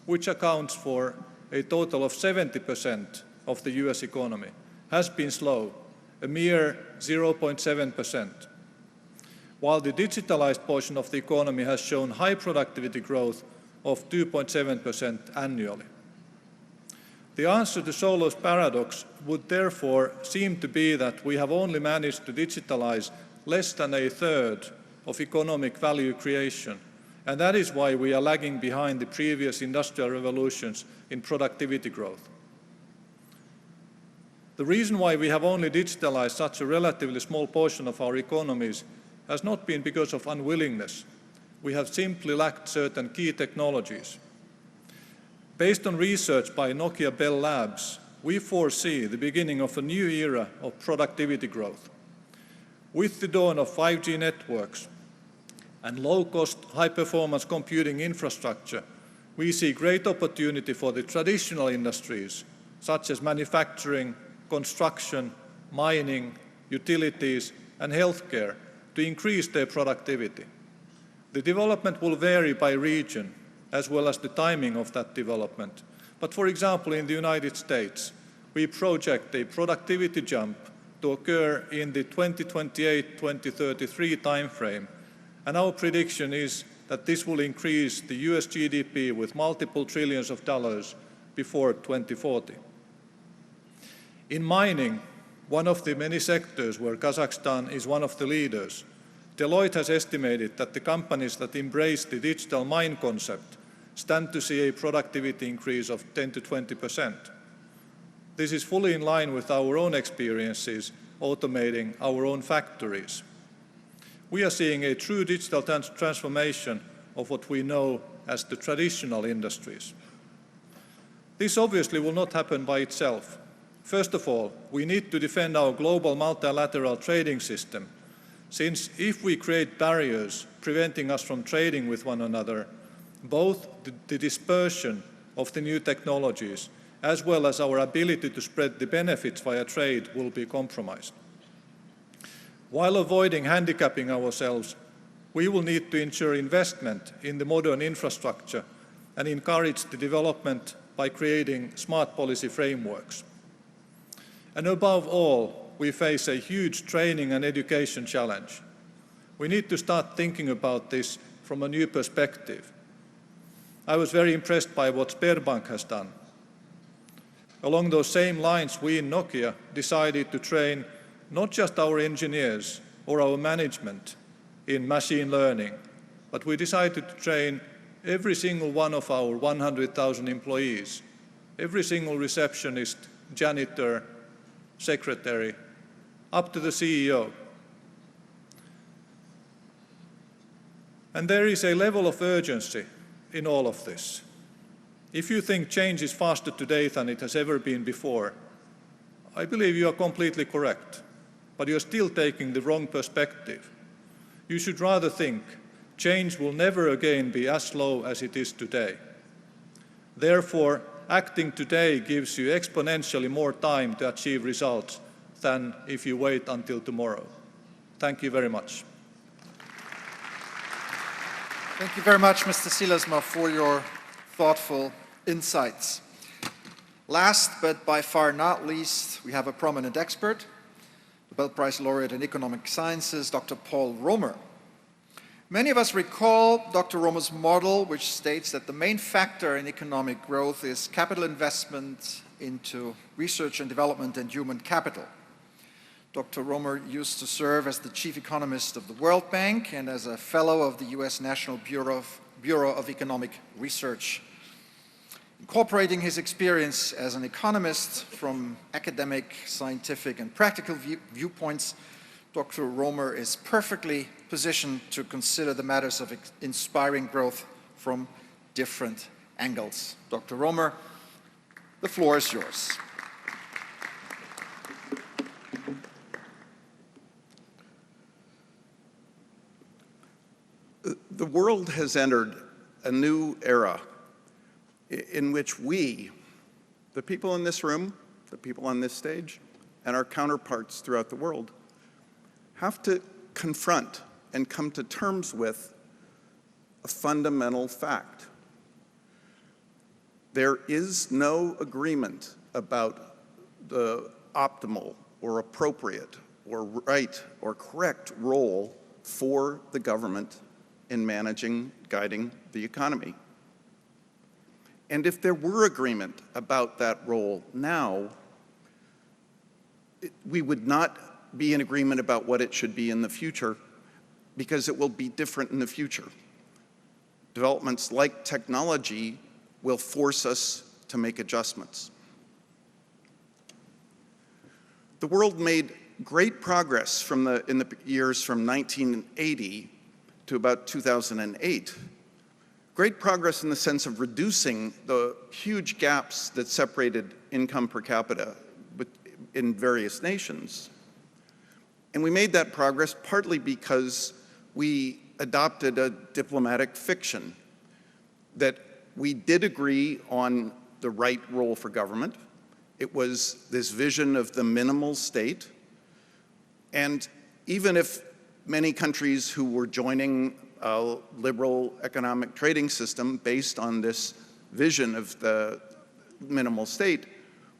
which accounts for a total of 70% of the US economy, has been slow, a mere 0.7%, while the digitalized portion of the economy has shown high productivity growth of 2.7% annually. The answer to Solov's paradox would therefore seem to be that we have only managed to digitalize less than a third of economic value creation, and that is why we are lagging behind the previous industrial revolutions in productivity growth. The reason why we have only digitalized such a relatively small portion of our economies has not been because of unwillingness. We have simply lacked certain key technologies. Based on research by Nokia Bell Labs, we foresee the beginning of a new era of productivity growth. With the dawn of 5G networks and low-cost, high-performance computing infrastructure, we see great opportunity for the traditional industries, such as manufacturing, construction, mining, utilities, and healthcare, to increase their productivity. The development will vary by region, as well as the timing of that development. But for example, in the United States, we project a productivity jump to occur in the 2028-2033 timeframe, and our prediction is that this will increase the US GDP with multiple trillions of dollars before 2040. In mining, one of the many sectors where Kazakhstan is one of the leaders, Deloitte has estimated that the companies that embrace the digital mine concept stand to see a productivity increase of 10 to 20%. This is fully in line with our own experiences automating our own factories. We are seeing a true digital transformation of what we know as the traditional industries. This obviously will not happen by itself. First of all, we need to defend our global multilateral trading system, since if we create barriers preventing us from trading with one another, both the dispersion of the new technologies as well as our ability to spread the benefits via trade will be compromised. While avoiding handicapping ourselves, we will need to ensure investment in the modern infrastructure and encourage the development by creating smart policy frameworks. And above all, we face a huge training and education challenge. We need to start thinking about this from a new perspective. I was very impressed by what Sberbank has done. Along those same lines, we in Nokia decided to train not just our engineers or our management in machine learning, but we decided to train every single one of our 100,000 employees, every single receptionist, janitor, secretary, up to the CEO. And there is a level of urgency in all of this. If you think change is faster today than it has ever been before, I believe you are completely correct, but you're still taking the wrong perspective. You should rather think change will never again be as slow as it is today. Therefore, acting today gives you exponentially more time to achieve results than if you wait until tomorrow. Thank you very much. Thank you very much, Mr. Silasma, for your thoughtful insights. Last, but by far not least, we have a prominent expert, the Nobel Prize laureate in economic sciences, Dr. Paul Romer. Many of us recall Dr. Romer's model, which states that the main factor in economic growth is capital investment into research and development and human capital. Dr. Romer used to serve as the chief economist of the World Bank and as a fellow of the US National Bureau of Economic Research. Incorporating his experience as an economist from academic, scientific, and practical viewpoints, Dr. Romer is perfectly positioned to consider the matters of inspiring growth from different angles. Dr. Romer, the floor is yours. The world has entered a new era in which we, the people in this room, the people on this stage, and our counterparts throughout the world, have to confront and come to terms with a fundamental fact. There is no agreement about the optimal or appropriate or right or correct role for the government in managing, guiding the economy. And if there were agreement about that role now, we would not be in agreement about what it should be in the future, because it will be different in the future. Developments like technology will force us to make adjustments. The world made great progress in the years from 1980 to about 2008. Great progress in the sense of reducing the huge gaps that separated income per capita in various nations. And we made that progress partly because we adopted a diplomatic fiction that we did agree on the right role for government. It was this vision of the minimal state. And even if many countries who were joining a liberal economic trading system based on this vision of the minimal state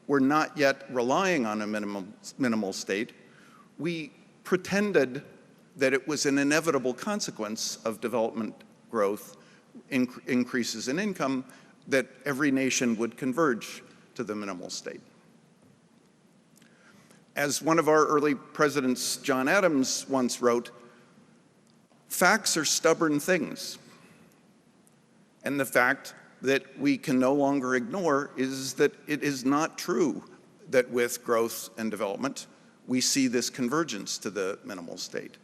were not yet relying on a minimal state, we pretended that it was an inevitable consequence of development growth, increases in income, that every nation would converge to the minimal state. As one of our early presidents, John Adams, once wrote, Facts are stubborn things. And the fact that we can no longer ignore is that it is not true that with growth and development, we see this convergence to the minimal state.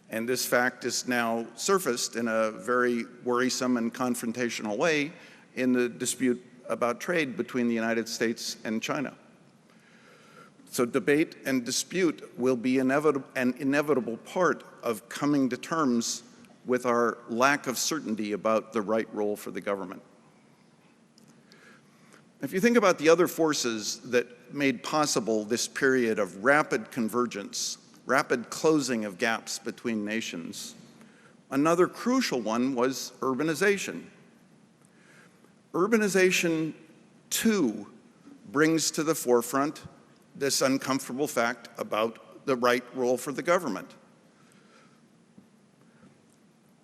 And this fact is now surfaced in a very worrisome and confrontational way in the dispute about trade between the United States and China. So debate and dispute will be an inevitable part of coming to terms with our lack of certainty about the right role for the government. If you think about the other forces that made possible this period of rapid convergence, rapid closing of gaps between nations, another crucial one was urbanization. Urbanization, too, brings to the forefront this uncomfortable fact about the right role for the government.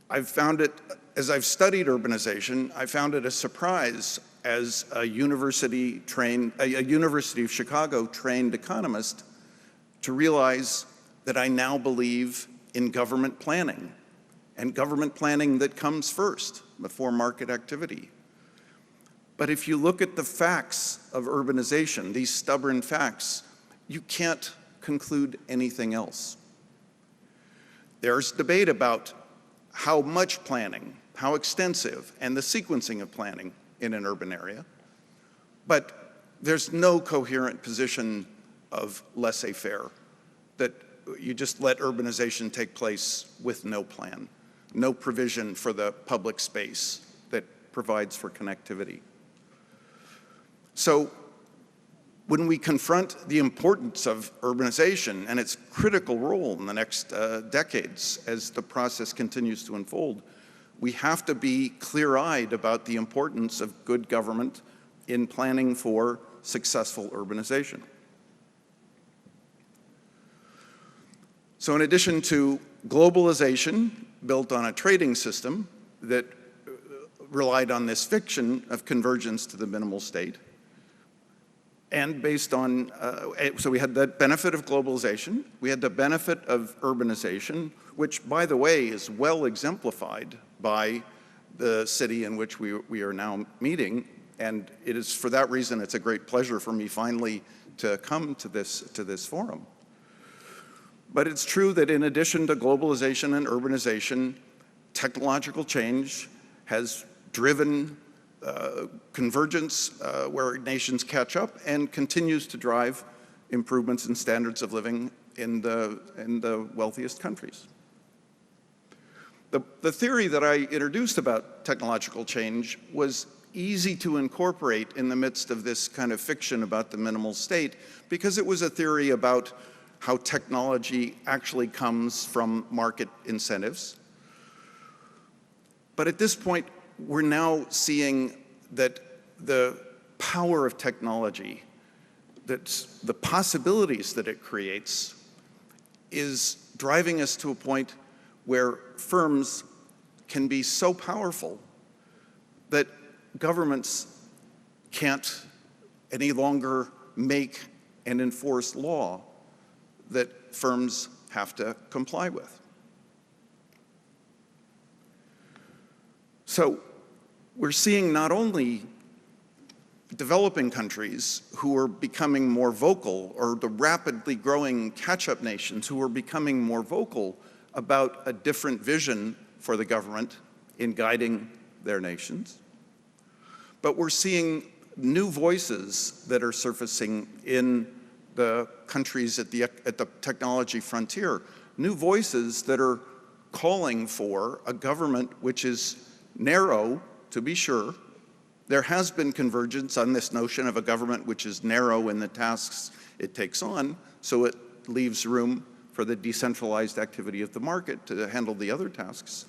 I've found it, as I've studied urbanization, I found it a surprise as a University of Chicago trained economist to realize that I now believe in government planning, and government planning that comes first before market activity. But if you look at the facts of urbanization, these stubborn facts, you can't conclude anything else. There's debate about how much planning, how extensive, and the sequencing of planning in an urban area, but there's no coherent position of laissez-faire, that you just let urbanization take place with no plan, no provision for the public space that provides for connectivity. So when we confront the importance of urbanization and its critical role in the next decades as the process continues to unfold, we have to be clear-eyed about the importance of good government in planning for successful urbanization. So in addition to globalization built on a trading system that relied on this fiction of convergence to the minimal state, and based on, so we had the benefit of globalization, we had the benefit of urbanization, which, by the way, is well exemplified by the city in which we are now meeting. And it is for that reason, it's a great pleasure for me finally to come to this forum. But it's true that in addition to globalization and urbanization, technological change has driven convergence where nations catch up and continues to drive improvements in standards of living in the wealthiest countries. The theory that I introduced about technological change was easy to incorporate in the midst of this kind of fiction about the minimal state, because it was a theory about how technology actually comes from market incentives. But at this point, we're now seeing that the power of technology, that the possibilities that it creates, is driving us to a point where firms can be so powerful that governments can't any longer make and enforce law that firms have to comply with. So we're seeing not only developing countries who are becoming more vocal, or the rapidly growing catch-up nations who are becoming more vocal about a different vision for the government in guiding their nations, but we're seeing new voices that are surfacing in the countries at the technology frontier, new voices that are calling for a government which is narrow, to be sure. There has been convergence on this notion of a government which is narrow in the tasks it takes on, so it leaves room for the decentralized activity of the market to handle the other tasks,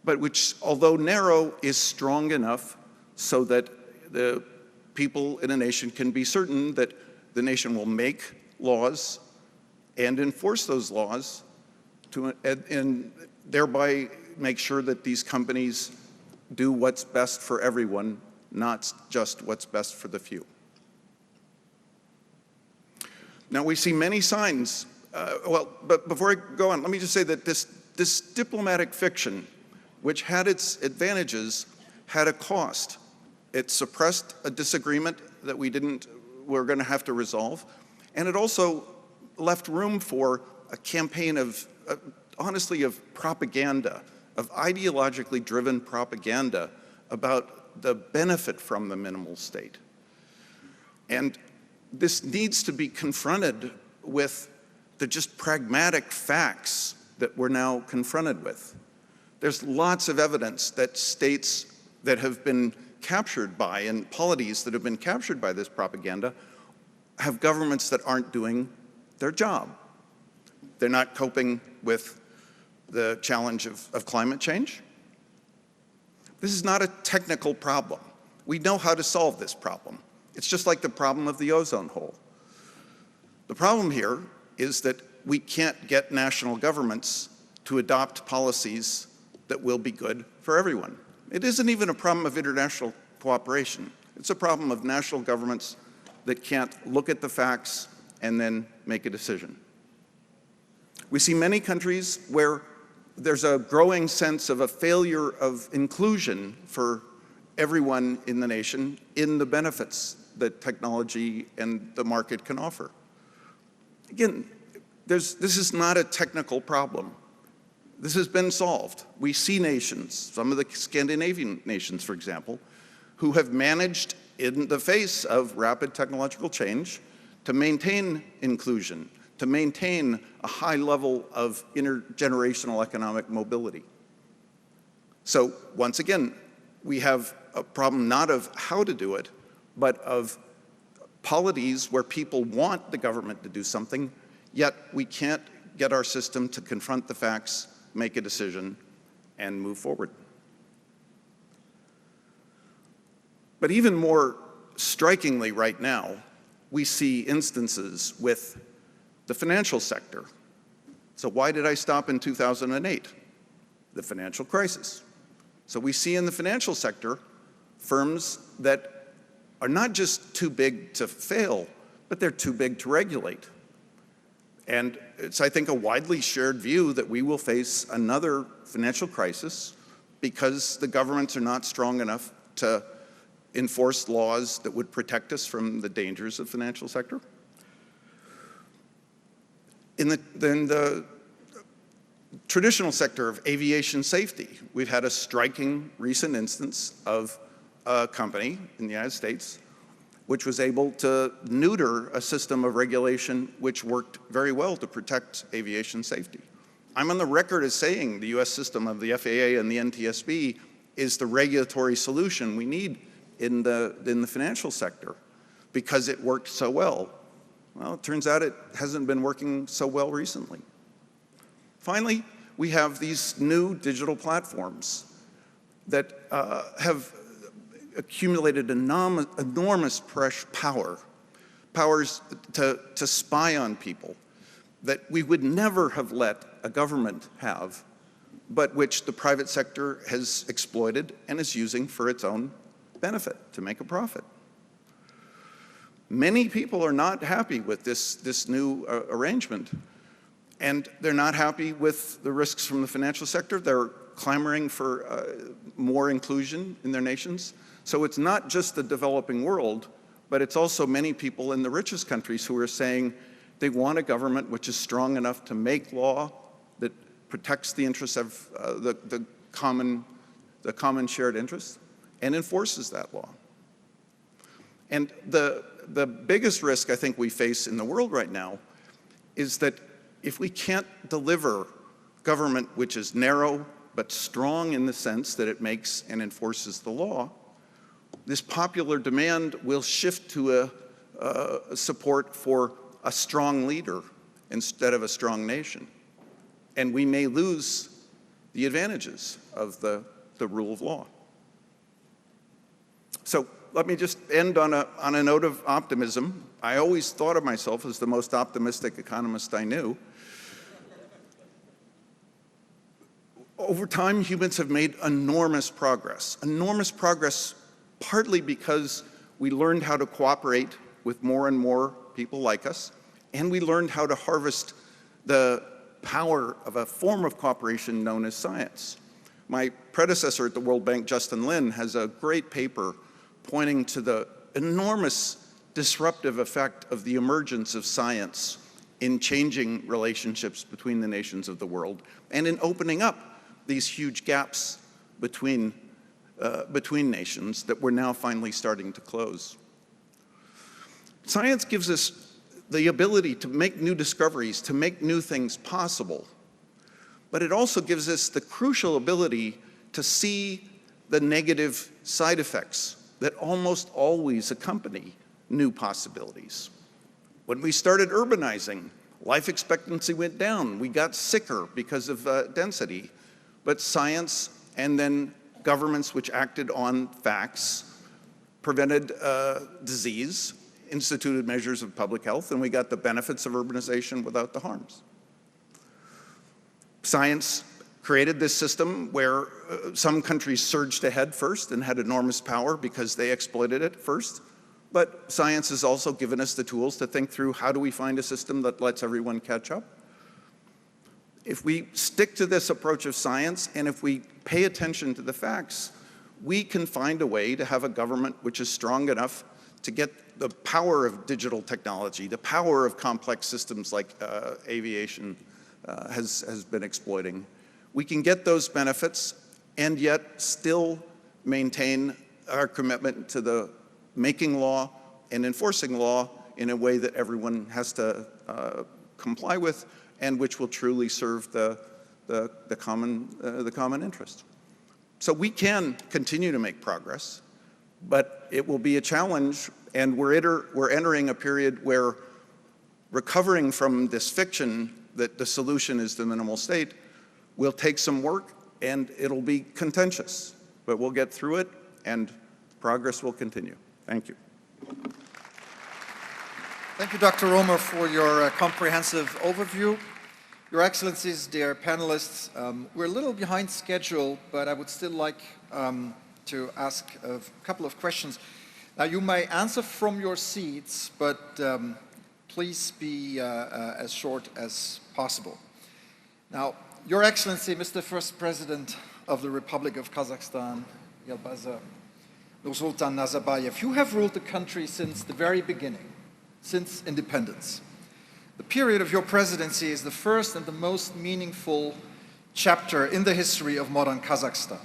but which, although narrow, is strong enough so that the people in a nation can be certain that the nation will make laws and enforce those laws and thereby make sure that these companies do what's best for everyone, not just what's best for the few. Now we see many signs, but before I go on, let me just say that this this diplomatic fiction, which had its advantages, had a cost. It suppressed a disagreement that we're going to have to resolve, and it also left room for a campaign of, honestly, of propaganda, of ideologically driven propaganda about the benefit from the minimal state. And this needs to be confronted with the just pragmatic facts that we're now confronted with. There's lots of evidence that states that have been captured by, and polities that have been captured by this propaganda, have governments that aren't doing their job. They're not coping with the challenge of climate change. This is not a technical problem. We know how to solve this problem. It's just like the problem of the ozone hole. The problem here is that we can't get national governments to adopt policies that will be good for everyone. It isn't even a problem of international cooperation. It's a problem of national governments that can't look at the facts and then make a decision. We see many countries where there's a growing sense of a failure of inclusion for everyone in the nation in the benefits that technology and the market can offer. Again, this is not a technical problem. This has been solved. We see nations, some of the Scandinavian nations, for example, who have managed, in the face of rapid technological change, to maintain inclusion, to maintain a high level of intergenerational economic mobility. So once again, we have a problem not of how to do it, but of polities where people want the government to do something, yet we can't get our system to confront the facts, make a decision, and move forward. But even more strikingly right now, we see instances with the financial sector. So why did I stop in 2008? The financial crisis. So we see in the financial sector firms that are not just too big to fail, but they're too big to regulate. And it's, I think, a widely shared view that we will face another financial crisis because the governments are not strong enough to enforce laws that would protect us from the dangers of the financial sector. In the traditional sector of aviation safety, we've had a striking recent instance of a company in the United States which was able to neuter a system of regulation which worked very well to protect aviation safety. I'm on the record as saying the US system of the FAA and the NTSB is the regulatory solution we need in the financial sector because it worked so well. Well, it turns out it hasn't been working so well recently. Finally, we have these new digital platforms that have accumulated enormous powers to spy on people that we would never have let a government have, but which the private sector has exploited and is using for its own benefit, to make a profit. Many people are not happy with this new arrangement, and they're not happy with the risks from the financial sector. They're clamoring for more inclusion in their nations. So it's not just the developing world, but it's also many people in the richest countries who are saying they want a government which is strong enough to make law that protects the interests of the common shared interests and enforces that law. And the biggest risk I think we face in the world right now is that if we can't deliver government which is narrow but strong in the sense that it makes and enforces the law, this popular demand will shift to a support for a strong leader instead of a strong nation. And we may lose the advantages of the rule of law. So let me just end on a note of optimism. I always thought of myself as the most optimistic economist I knew. Over time, humans have made enormous progress partly because we learned how to cooperate with more and more people like us, and we learned how to harvest the power of a form of cooperation known as science. My predecessor at the World Bank, Justin Lin, has a great paper pointing to the enormous disruptive effect of the emergence of science in changing relationships between the nations of the world and in opening up these huge gaps between nations that we're now finally starting to close. Science gives us the ability to make new discoveries, to make new things possible, but it also gives us the crucial ability to see the negative side effects that almost always accompany new possibilities. When we started urbanizing, life expectancy went down. We got sicker because of density. But science and then governments which acted on facts prevented disease, instituted measures of public health, and we got the benefits of urbanization without the harms. Science created this system where some countries surged ahead first and had enormous power because they exploited it first. But science has also given us the tools to think through how do we find a system that lets everyone catch up. If we stick to this approach of science and if we pay attention to the facts, we can find a way to have a government which is strong enough to get the power of digital technology, the power of complex systems like aviation has been exploiting. We can get those benefits and yet still maintain our commitment to the making law and enforcing law in a way that everyone has to comply with and which will truly serve the common interest. So we can continue to make progress, but it will be a challenge, and we're entering a period where recovering from this fiction that the solution is the minimal state will take some work, and it'll be contentious, but we'll get through it, and progress will continue. Thank you. Thank you, Dr. Romer, for your comprehensive overview. Your Excellencies, dear panelists, we're a little behind schedule, but I would still like to ask a couple of questions. Now, you may answer from your seats, but please be as short as possible. Now, Your Excellency, Mr. First President of the Republic of Kazakhstan, Elbasy Nursultan Nazarbayev, you have ruled the country since the very beginning, since independence. The period of your presidency is the first and the most meaningful chapter in the history of modern Kazakhstan.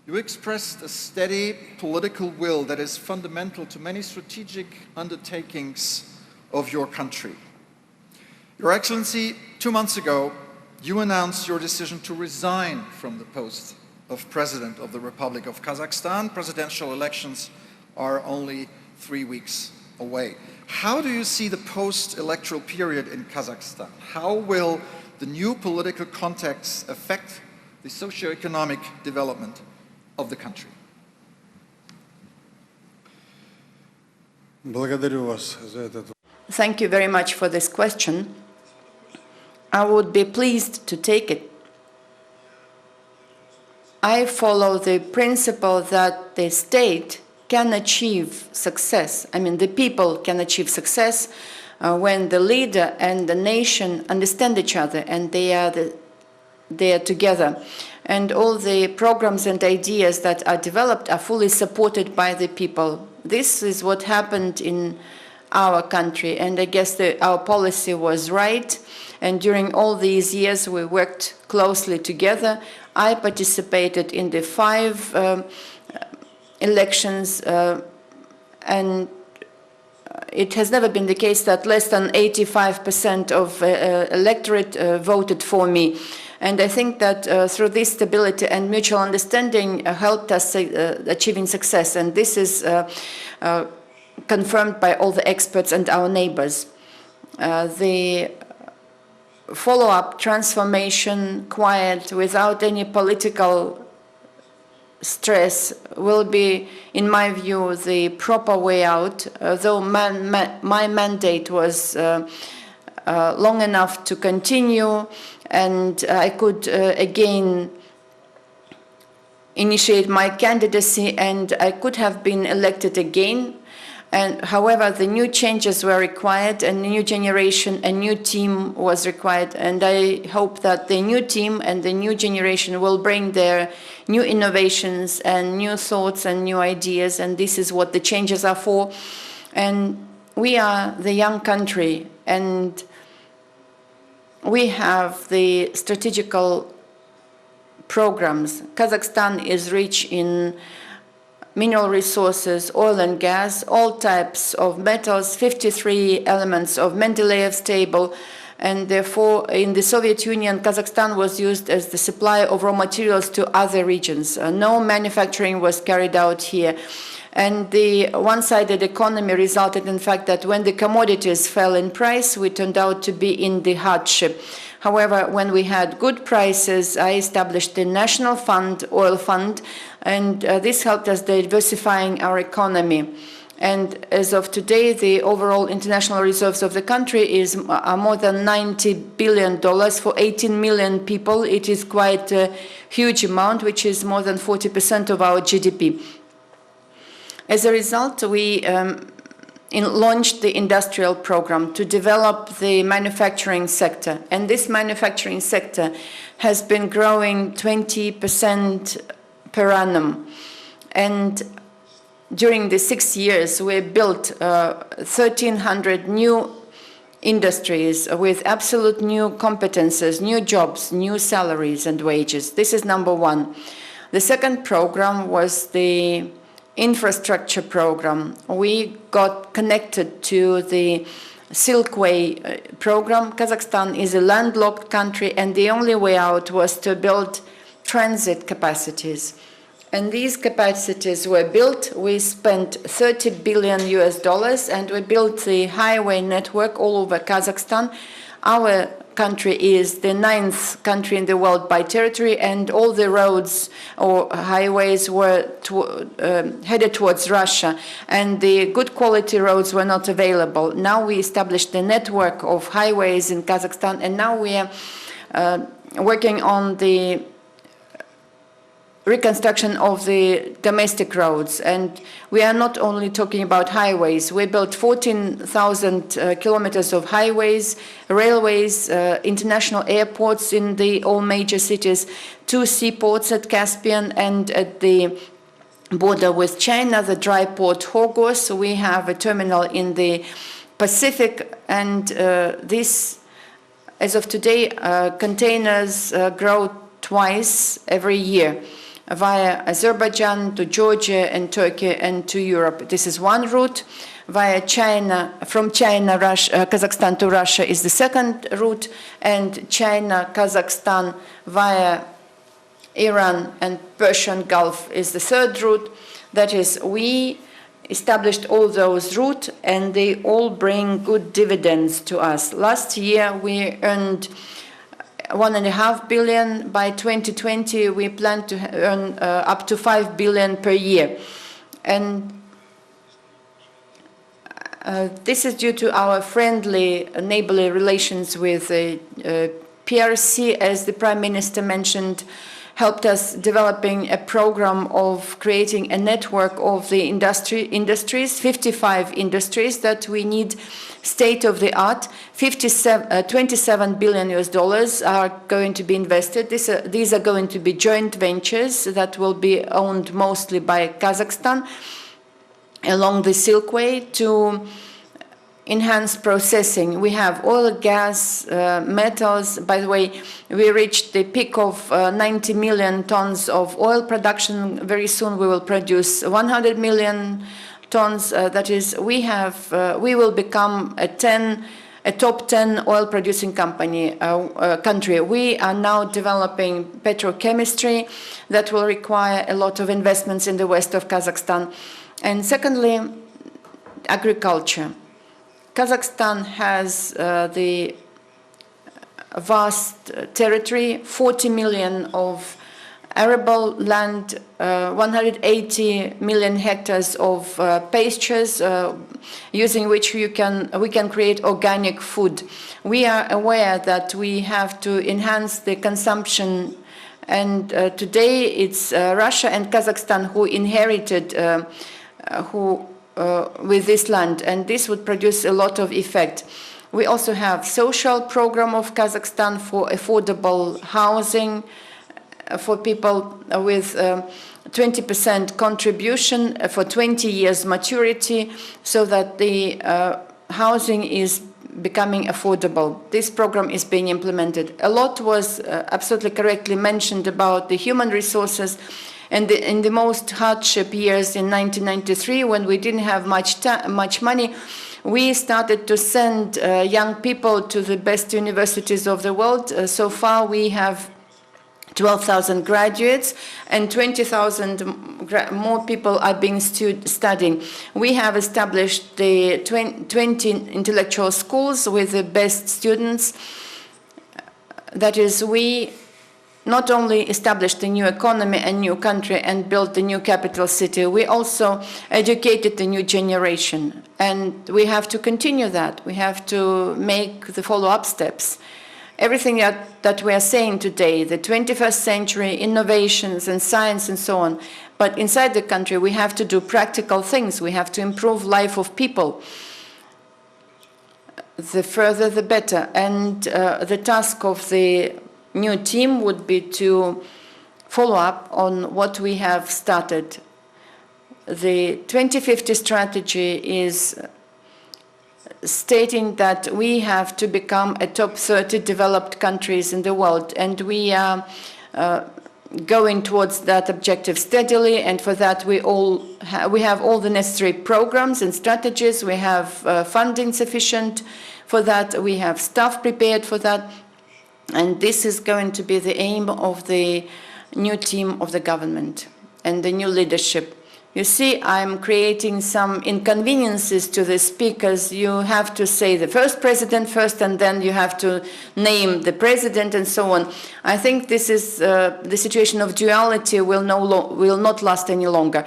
You expressed a steady political will that is fundamental to many strategic undertakings of your country. Your Excellency, 2 months ago, you announced your decision to resign from the post of President of the Republic of Kazakhstan. Presidential elections are only 3 weeks away. How do you see the post-electoral period in Kazakhstan? How will the new political context affect the socio-economic development of the country? Thank you very much for this question. I would be pleased to take it. I follow the principle that the state can achieve success. I mean, the people can achieve success when the leader and the nation understand each other and they are together. And all the programs and ideas that are developed are fully supported by the people. This is what happened in our country, and I guess our policy was right. And during all these years, we worked closely together. I participated in the 5 elections, and it has never been the case that less than 85% of electorate voted for me. And I think that through this stability and mutual understanding helped us achieving success. And this is confirmed by all the experts and our neighbors. The follow-up transformation, quiet, without any political stress, will be, in my view, the proper way out. Though my mandate was long enough to continue, and I could again initiate my candidacy, and I could have been elected again. And however, the new changes were required, and a new generation, a new team was required. And I hope that the new team and the new generation will bring their new innovations and new thoughts and new ideas. And this is what the changes are for. And we are the young country, and we have the strategical programs. Kazakhstan is rich in mineral resources, oil and gas, all types of metals, 53 elements of Mendeleev's table, and therefore in the Soviet Union, Kazakhstan was used as the supplier of raw materials to other regions. No manufacturing was carried out here. And the one-sided economy resulted in the fact that when the commodities fell in price, we turned out to be in the hardship. However, when we had good prices, I established the national fund, oil fund, and this helped us diversifying our economy. And as of today, the overall international reserves of the country are more than $90 billion for 18 million people. It is quite a huge amount, which is more than 40% of our GDP. As a result, we launched the industrial program to develop the manufacturing sector. And this manufacturing sector has been growing 20% per annum. And during the 6 years, we built 1,300 new industries with absolute new competences, new jobs, new salaries and wages. This is number one. The second program was the infrastructure program. We got connected to the Silkway program. Kazakhstan is a landlocked country, and the only way out was to build transit capacities. And these capacities were built. We spent $30 billion and we built the highway network all over Kazakhstan. Our country is the 9th country in the world by territory, and all the roads or highways were headed towards Russia, and the good quality roads were not available. Now we established a network of highways in Kazakhstan, and now we are working on the reconstruction of the domestic roads. And we are not only talking about highways. We built 14,000 kilometers of highways, railways, international airports in all major cities, 2 seaports at Caspian and at the border with China, the dry port Hogos. We have a terminal in the Pacific, and this, as of today, containers grow twice every year, via Azerbaijan to Georgia and Turkey and to Europe. This is one route. Via China, from China, Kazakhstan to Russia is the second route, and China, Kazakhstan via Iran and Persian Gulf is the third route. That is, we established all those routes, and they all bring good dividends to us. Last year, we earned $1.5 billion. By 2020, we plan to earn up to $5 billion per year. And this is due to our friendly, neighborly relations with PRC, as the Prime Minister mentioned, helped us developing a program of creating a network of the industries, 55 industries that we need state-of-the-art. $27 billion are going to be invested. These are going to be joint ventures that will be owned mostly by Kazakhstan along the Silkway to enhance processing. We have oil, gas, metals. By the way, we reached the peak of 90 million tons of oil production. Very soon we will produce 100 million tons. That is, we will become a top 10 oil-producing country. We are now developing petrochemistry that will require a lot of investments in the west of Kazakhstan. And secondly, agriculture. Kazakhstan has the vast territory, 40 million of arable land, 180 million hectares of pastures, using which we can create organic food. We are aware that we have to enhance the consumption, and today it's Russia and Kazakhstan who with this land, and this would produce a lot of effect. We also have social program of Kazakhstan for affordable housing for people with 20% contribution for 20 years maturity, so that the housing is becoming affordable. This program is being implemented. A lot was absolutely correctly mentioned about the human resources, and in the most hardship years in 1993, when we didn't have much money, we started to send young people to the best universities of the world. So far we have 12,000 graduates, and 20,000 more people are being studying. We have established the 20 intellectual schools with the best students. That is, we not only established a new economy and new country and built a new capital city, we also educated the new generation. And we have to continue that. We have to make the follow-up steps. Everything that we are saying today, the 21st century, innovations and science and so on, but inside the country we have to do practical things. We have to improve life of people. The further the better. And the task of the new team would be to follow up on what we have started. The 2050 strategy is stating that we have to become a top 30 developed countries in the world, and we are going towards that objective steadily, and for that we have all the necessary programs and strategies. We have funding sufficient for that, we have staff prepared for that, and this is going to be the aim of the new team of the government and the new leadership. You see, I'm creating some inconveniences to the speakers. You have to say the first president first, and then you have to name the president and so on. I think this is the situation of duality will not last any longer.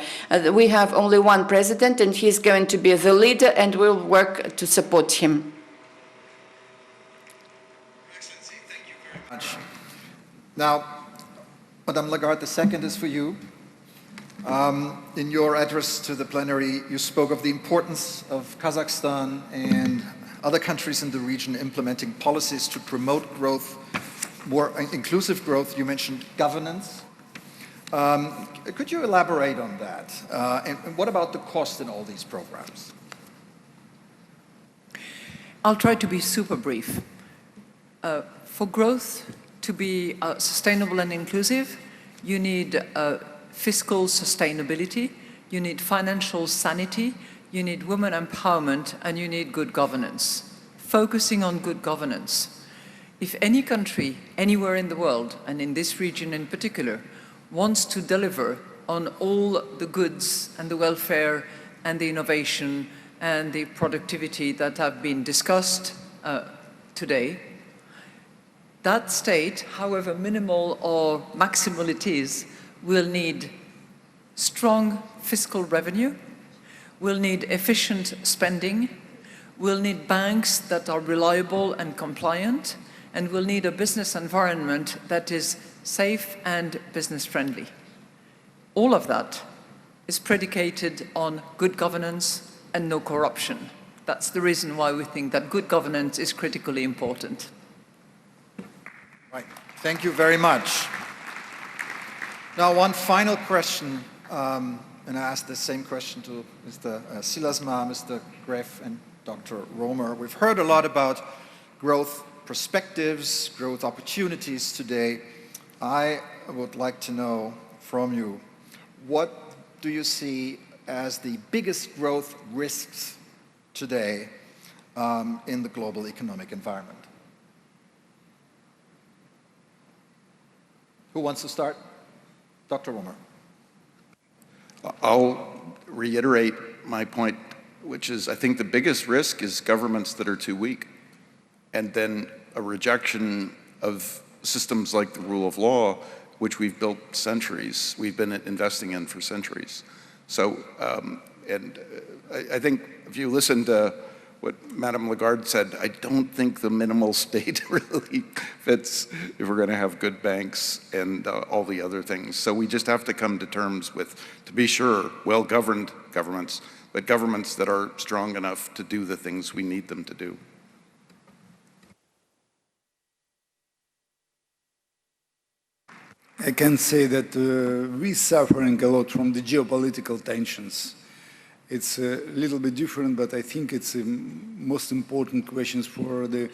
We have only one president, and he's going to be the leader, and we'll work to support him. Excellency, thank you very much. Now, Madame Lagarde, the second is for you. In your address to the plenary, you spoke of the importance of Kazakhstan and other countries in the region implementing policies to promote growth, more inclusive growth. You mentioned governance. Could you elaborate on that? And what about the cost in all these programs? I'll try to be super brief. For growth to be sustainable and inclusive, you need fiscal sustainability, you need financial sanity, you need women empowerment, and you need good governance. Focusing on good governance. If any country, anywhere in the world, and in this region in particular, wants to deliver on all the goods and the welfare and the innovation and the productivity that have been discussed today, that state, however minimal or maximal it is, will need strong fiscal revenue, will need efficient spending, will need banks that are reliable and compliant, and will need a business environment that is safe and business-friendly. All of that is predicated on good governance and no corruption. That's the reason why we think that good governance is critically important. Right. Thank you very much. Now, one final question, and I asked the same question to Mr. Silasma, Mr. Greff, and Dr. Romer. We've heard a lot about growth perspectives, growth opportunities today. I would like to know from you, what do you see as the biggest growth risks today in the global economic environment? Who wants to start? Dr. Romer. I'll reiterate my point, which is I think the biggest risk is governments that are too weak, and then a rejection of systems like the rule of law, which we've built centuries, we've been investing in for centuries. So, I think if you listen to what Madame Lagarde said, I don't think the minimal state really fits if we're going to have good banks and all the other things. So we just have to come to terms with, to be sure, well-governed governments but governments that are strong enough to do the things we need them to do. I can say that we're suffering a lot from the geopolitical tensions. It's a little bit different, but I think it's the most important questions for the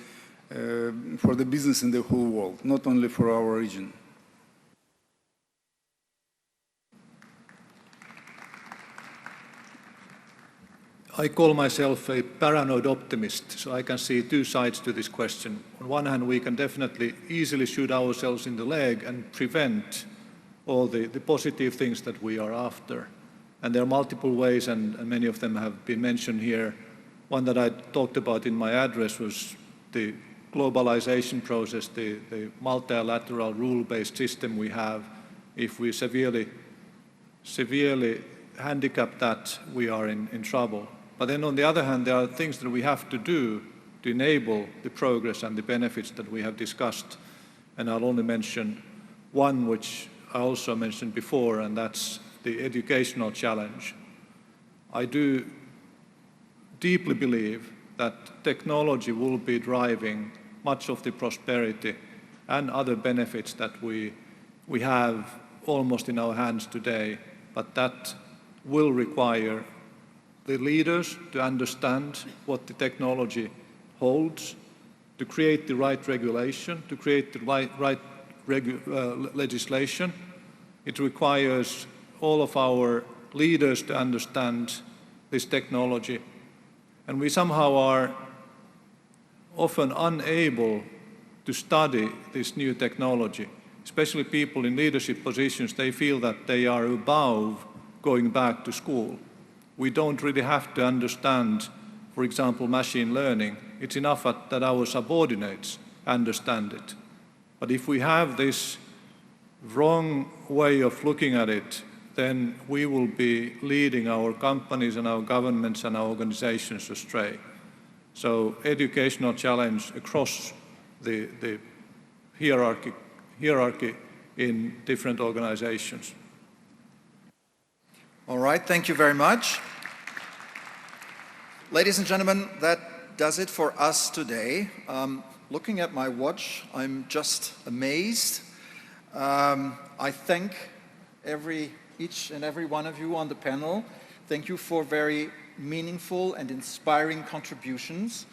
business in the whole world, not only for our region. I call myself a paranoid optimist, so I can see two sides to this question. On one hand, we can definitely easily shoot ourselves in the leg and prevent all the positive things that we are after. And there are multiple ways, and many of them have been mentioned here. One that I talked about in my address was the globalization process, the multilateral rule-based system we have. If we severely handicap that, we are in trouble. But then on the other hand, there are things that we have to do to enable the progress and the benefits that we have discussed. And I'll only mention one which I also mentioned before, and that's the educational challenge. I do deeply believe that technology will be driving much of the prosperity and other benefits that we have almost in our hands today, but that will require the leaders to understand what the technology holds, to create the right regulation, to create the right legislation. It requires all of our leaders to understand this technology. And we somehow are often unable to study this new technology. Especially people in leadership positions, they feel that they are above going back to school. We don't really have to understand, for example, machine learning. It's enough that our subordinates understand it. But if we have this wrong way of looking at it, then we will be leading our companies and our governments and our organizations astray. So educational challenge across the hierarchy in different organizations. All right, thank you very much. Ladies and gentlemen, that does it for us today. Looking at my watch, I'm just amazed. I thank each and every one of you on the panel. Thank you for very meaningful and inspiring contributions.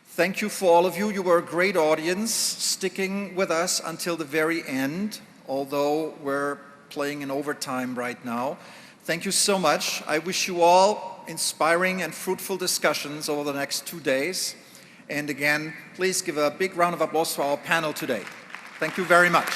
Thank you for all of you. You were a great audience, sticking with us until the very end, although we're playing in overtime right now. Thank you so much. I wish you all inspiring and fruitful discussions over the next 2 days. And again, please give a big round of applause for our panel today. Thank you very much.